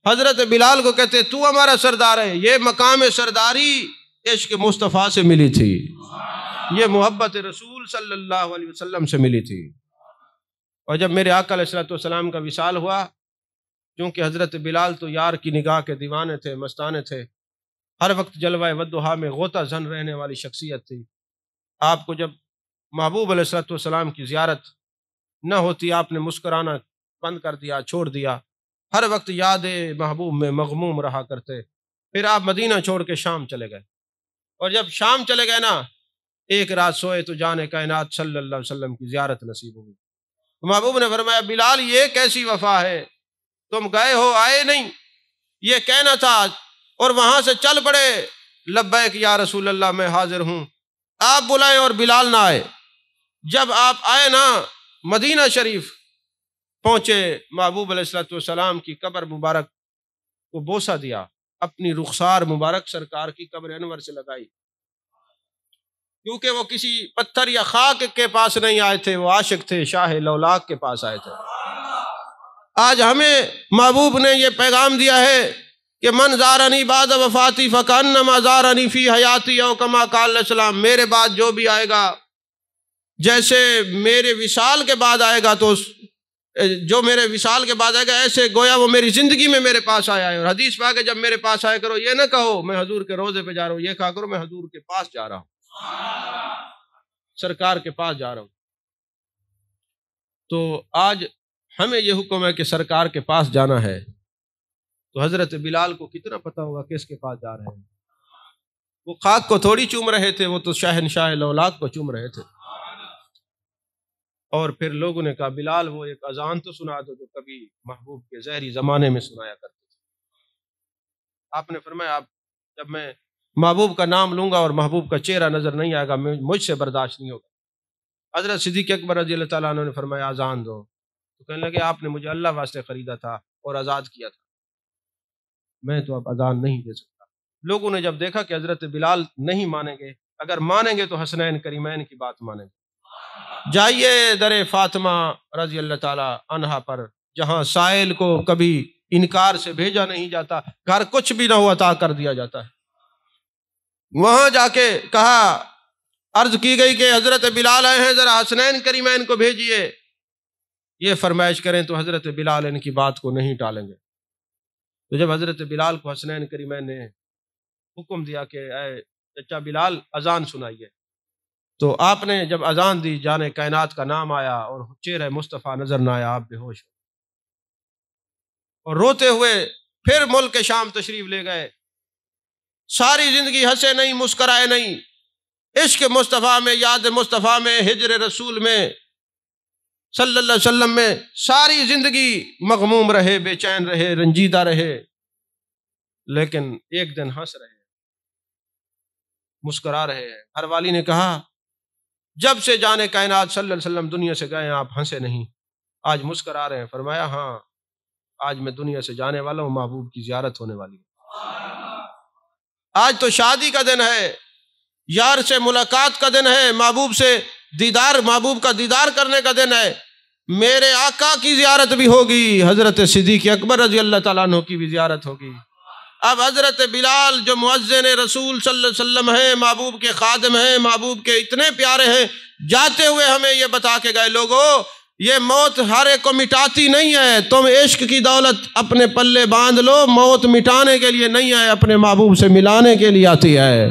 حضرت بلال کو کہتے تو ہمارا سردار ہے. یہ مقام سرداری عشق مصطفیٰ سے ملی تھی، یہ محبت رسول صلی اللہ علیہ وسلم سے ملی تھی. اور جب میرے آقا علیہ السلام کا وصال ہوا، کیونکہ حضرت بلال تو یار کی نگاہ کے دیوانے تھے، مستانے تھے، ہر وقت جلوہ ودہا میں غوطہ زن رہنے والی شخصیت تھی. آپ کو جب محبوب علیہ السلام کی زیارت نہ ہوتی آپ نے مسکرانا بند کر دیا، چھوڑ دیا، ہر وقت یاد محبوب میں مغموم رہا کرتے. پھر آپ مدینہ چھوڑ کے شام چلے گئے، اور جب شام چلے گئے نا ایک رات سوئے تو جان کائنات صلی اللہ علیہ وسلم کی زیارت نصیب ہوئی. محبوب نے فرمایا بلال یہ کیسی وفا ہے، تم گئے ہو آئے نہیں، یہ کہنا تھا اور وہاں سے چل پڑے. لبیک یا رسول اللہ میں حاضر ہوں. آپ بلائیں اور بلال نہ آئے. جب آپ آئے نا مدینہ شریف پہنچے، محبوب علیہ السلام کی قبر مبارک کو بوسہ دیا، اپنی رخسار مبارک سرکار کی قبر انور سے لگائی، کیونکہ وہ کسی پتھر یا خاک کے پاس نہیں آئے تھے، وہ عاشق تھے، شاہ لولاک کے پاس آئے تھے. آج ہمیں محبوب نے یہ پیغام دیا ہے کہ من زارنی بعد وفاتی فکانما زارنی فی حیاتی او کما قال علیہ السلام، میرے بعد جو بھی آئے گا جیسے میرے وصال کے بعد آئے گا، تو جو میرے وصال کے بعد آئے گا ایسے گویا وہ میری زندگی میں میرے پاس آیا ہے. اور حدیث پاک ہے جب میرے پاس آئے کرو یہ نہ کہو میں حضور کے روضے پہ جا رہا ہوں، یہ کہا کرو میں حضور کے پاس جا رہا ہوں، سرکار کے پاس جا رہا ہوں. تو آج ہمیں یہ حکم ہے کہ سرکار کے پاس جانا ہے، تو حضرت بلال کو کتنا پتہ ہوگا کس کے پاس جا رہے ہیں. وہ خاک کو تھوڑی چوم رہے تھے، وہ تو شہنشاہ لولاک کو چوم رہے تھے۔ اور پھر لوگوں نے کہا بلال وہ ایک اذان تو سنا دو جو کبھی محبوب کے زہری زمانے میں سنایا کرتے تھے۔ آپ نے فرمایا جب میں محبوب کا نام لوں گا اور محبوب کا چہرہ نظر نہیں آئے گا مجھ سے برداشت نہیں ہوگا۔ حضرت صدیق اکبر رضی اللہ تعالیٰ عنہ نے فرمایا اذان دو، تو کہنے لگے آپ نے مجھے اللہ واسطے خریدا تھا اور آزاد کیا تھا، میں تو اب اذان نہیں دے سکتا۔ لوگوں نے جب دیکھا کہ حضرت بلال نہیں مانیں گے، اگر مانیں گے تو حسنین کریمین کی بات مانیں گے، جائیے در فاطمہ رضی اللہ تعالی عنہا پر، جہاں سائل کو کبھی انکار سے بھیجا نہیں جاتا، گھر کچھ بھی نہ ہو عطا کر دیا جاتا ہے۔ وہاں جا کے کہا، عرض کی گئی کہ حضرت بلال آئے ہیں، ذرا حسنین کریمین کو بھیجیے، یہ فرمائش کریں تو حضرت بلال ان کی بات کو نہیں ٹالیں گے۔ تو جب حضرت بلال کو حسنین کریمین نے حکم دیا کہ اے چچا بلال اذان سنائیے، تو آپ نے جب اذان دی جانے کائنات کا نام آیا اور چہرہ مصطفیٰ نظر نہ آیا، آپ بے ہوش ہو اور روتے ہوئے پھر ملک شام تشریف لے گئے۔ ساری زندگی ہنسے نہیں، مسکرائے نہیں، عشق مصطفیٰ میں، یاد مصطفیٰ میں، ہجر رسول میں صلی اللہ علیہ وسلم میں ساری زندگی مغموم رہے، بے چین رہے، رنجیدہ رہے، لیکن ایک دن ہنس رہے ہیں، مسکرا رہے ہیں۔ گھر والی نے کہا جب سے جانے کائنات صلی اللہ علیہ وسلم دنیا سے گئے آپ ہنسے نہیں، آج مسکرا رہے ہیں۔ فرمایا ہاں، آج میں دنیا سے جانے والا ہوں، محبوب کی زیارت ہونے والی ہے۔ آج تو شادی کا دن ہے، یار سے ملاقات کا دن ہے، محبوب سے دیدار، محبوب کا دیدار کرنے کا دن ہے، میرے آقا کی زیارت بھی ہوگی، حضرت صدیق اکبر رضی اللہ تعالیٰ عنہ کی بھی زیارت ہوگی۔ اب حضرت بلال جو مؤذن رسول صلی اللہ علیہ وسلم ہیں، محبوب کے خادم ہیں، محبوب کے اتنے پیارے ہیں، جاتے ہوئے ہمیں یہ بتا کے گئے، لوگوں یہ موت ہر ایک کو مٹاتی نہیں ہے، تم عشق کی دولت اپنے پلے باندھ لو، موت مٹانے کے لیے نہیں ہے، اپنے محبوب سے ملانے کے لیے آتی ہے۔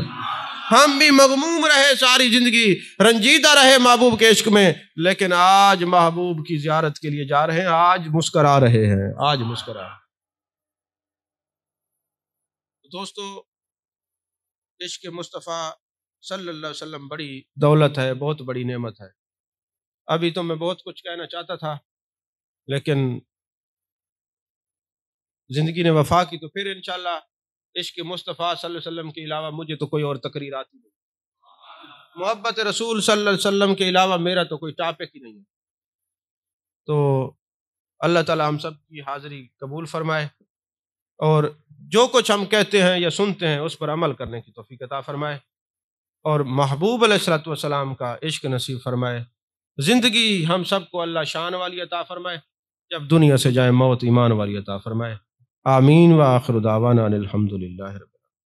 ہم بھی مغموم رہے ساری زندگی، رنجیدہ رہے محبوب کے عشق میں، لیکن آج محبوب کی زیارت کے لیے جا رہے ہیں، آج مسکرا رہے ہیں، آج مسکرا۔ دوستو، عشق مصطفیٰ صلی اللہ علیہ وسلم بڑی دولت ہے، بہت بڑی نعمت ہے۔ ابھی تو میں بہت کچھ کہنا چاہتا تھا، لیکن زندگی نے وفا کی، تو پھر انشاءاللہ عشق مصطفیٰ صلی اللہ علیہ وسلم کے علاوہ مجھے تو کوئی اور تقریر آتی نہیں، محبت رسول صلی اللہ علیہ وسلم کے علاوہ میرا تو کوئی ٹاپک ہی نہیں ہے۔ تو اللہ تعالی ہم سب کی حاضری قبول فرمائے، اور جو کچھ ہم کہتے ہیں یا سنتے ہیں اس پر عمل کرنے کی توفیق عطا فرمائے، اور محبوب علیہ الصلوۃ والسلام کا عشق نصیب فرمائے۔ زندگی ہم سب کو اللہ شان والی عطا فرمائے، جب دنیا سے جائیں موت ایمان والی عطا فرمائے۔ آمین وآخر دعوانا الحمدللہ۔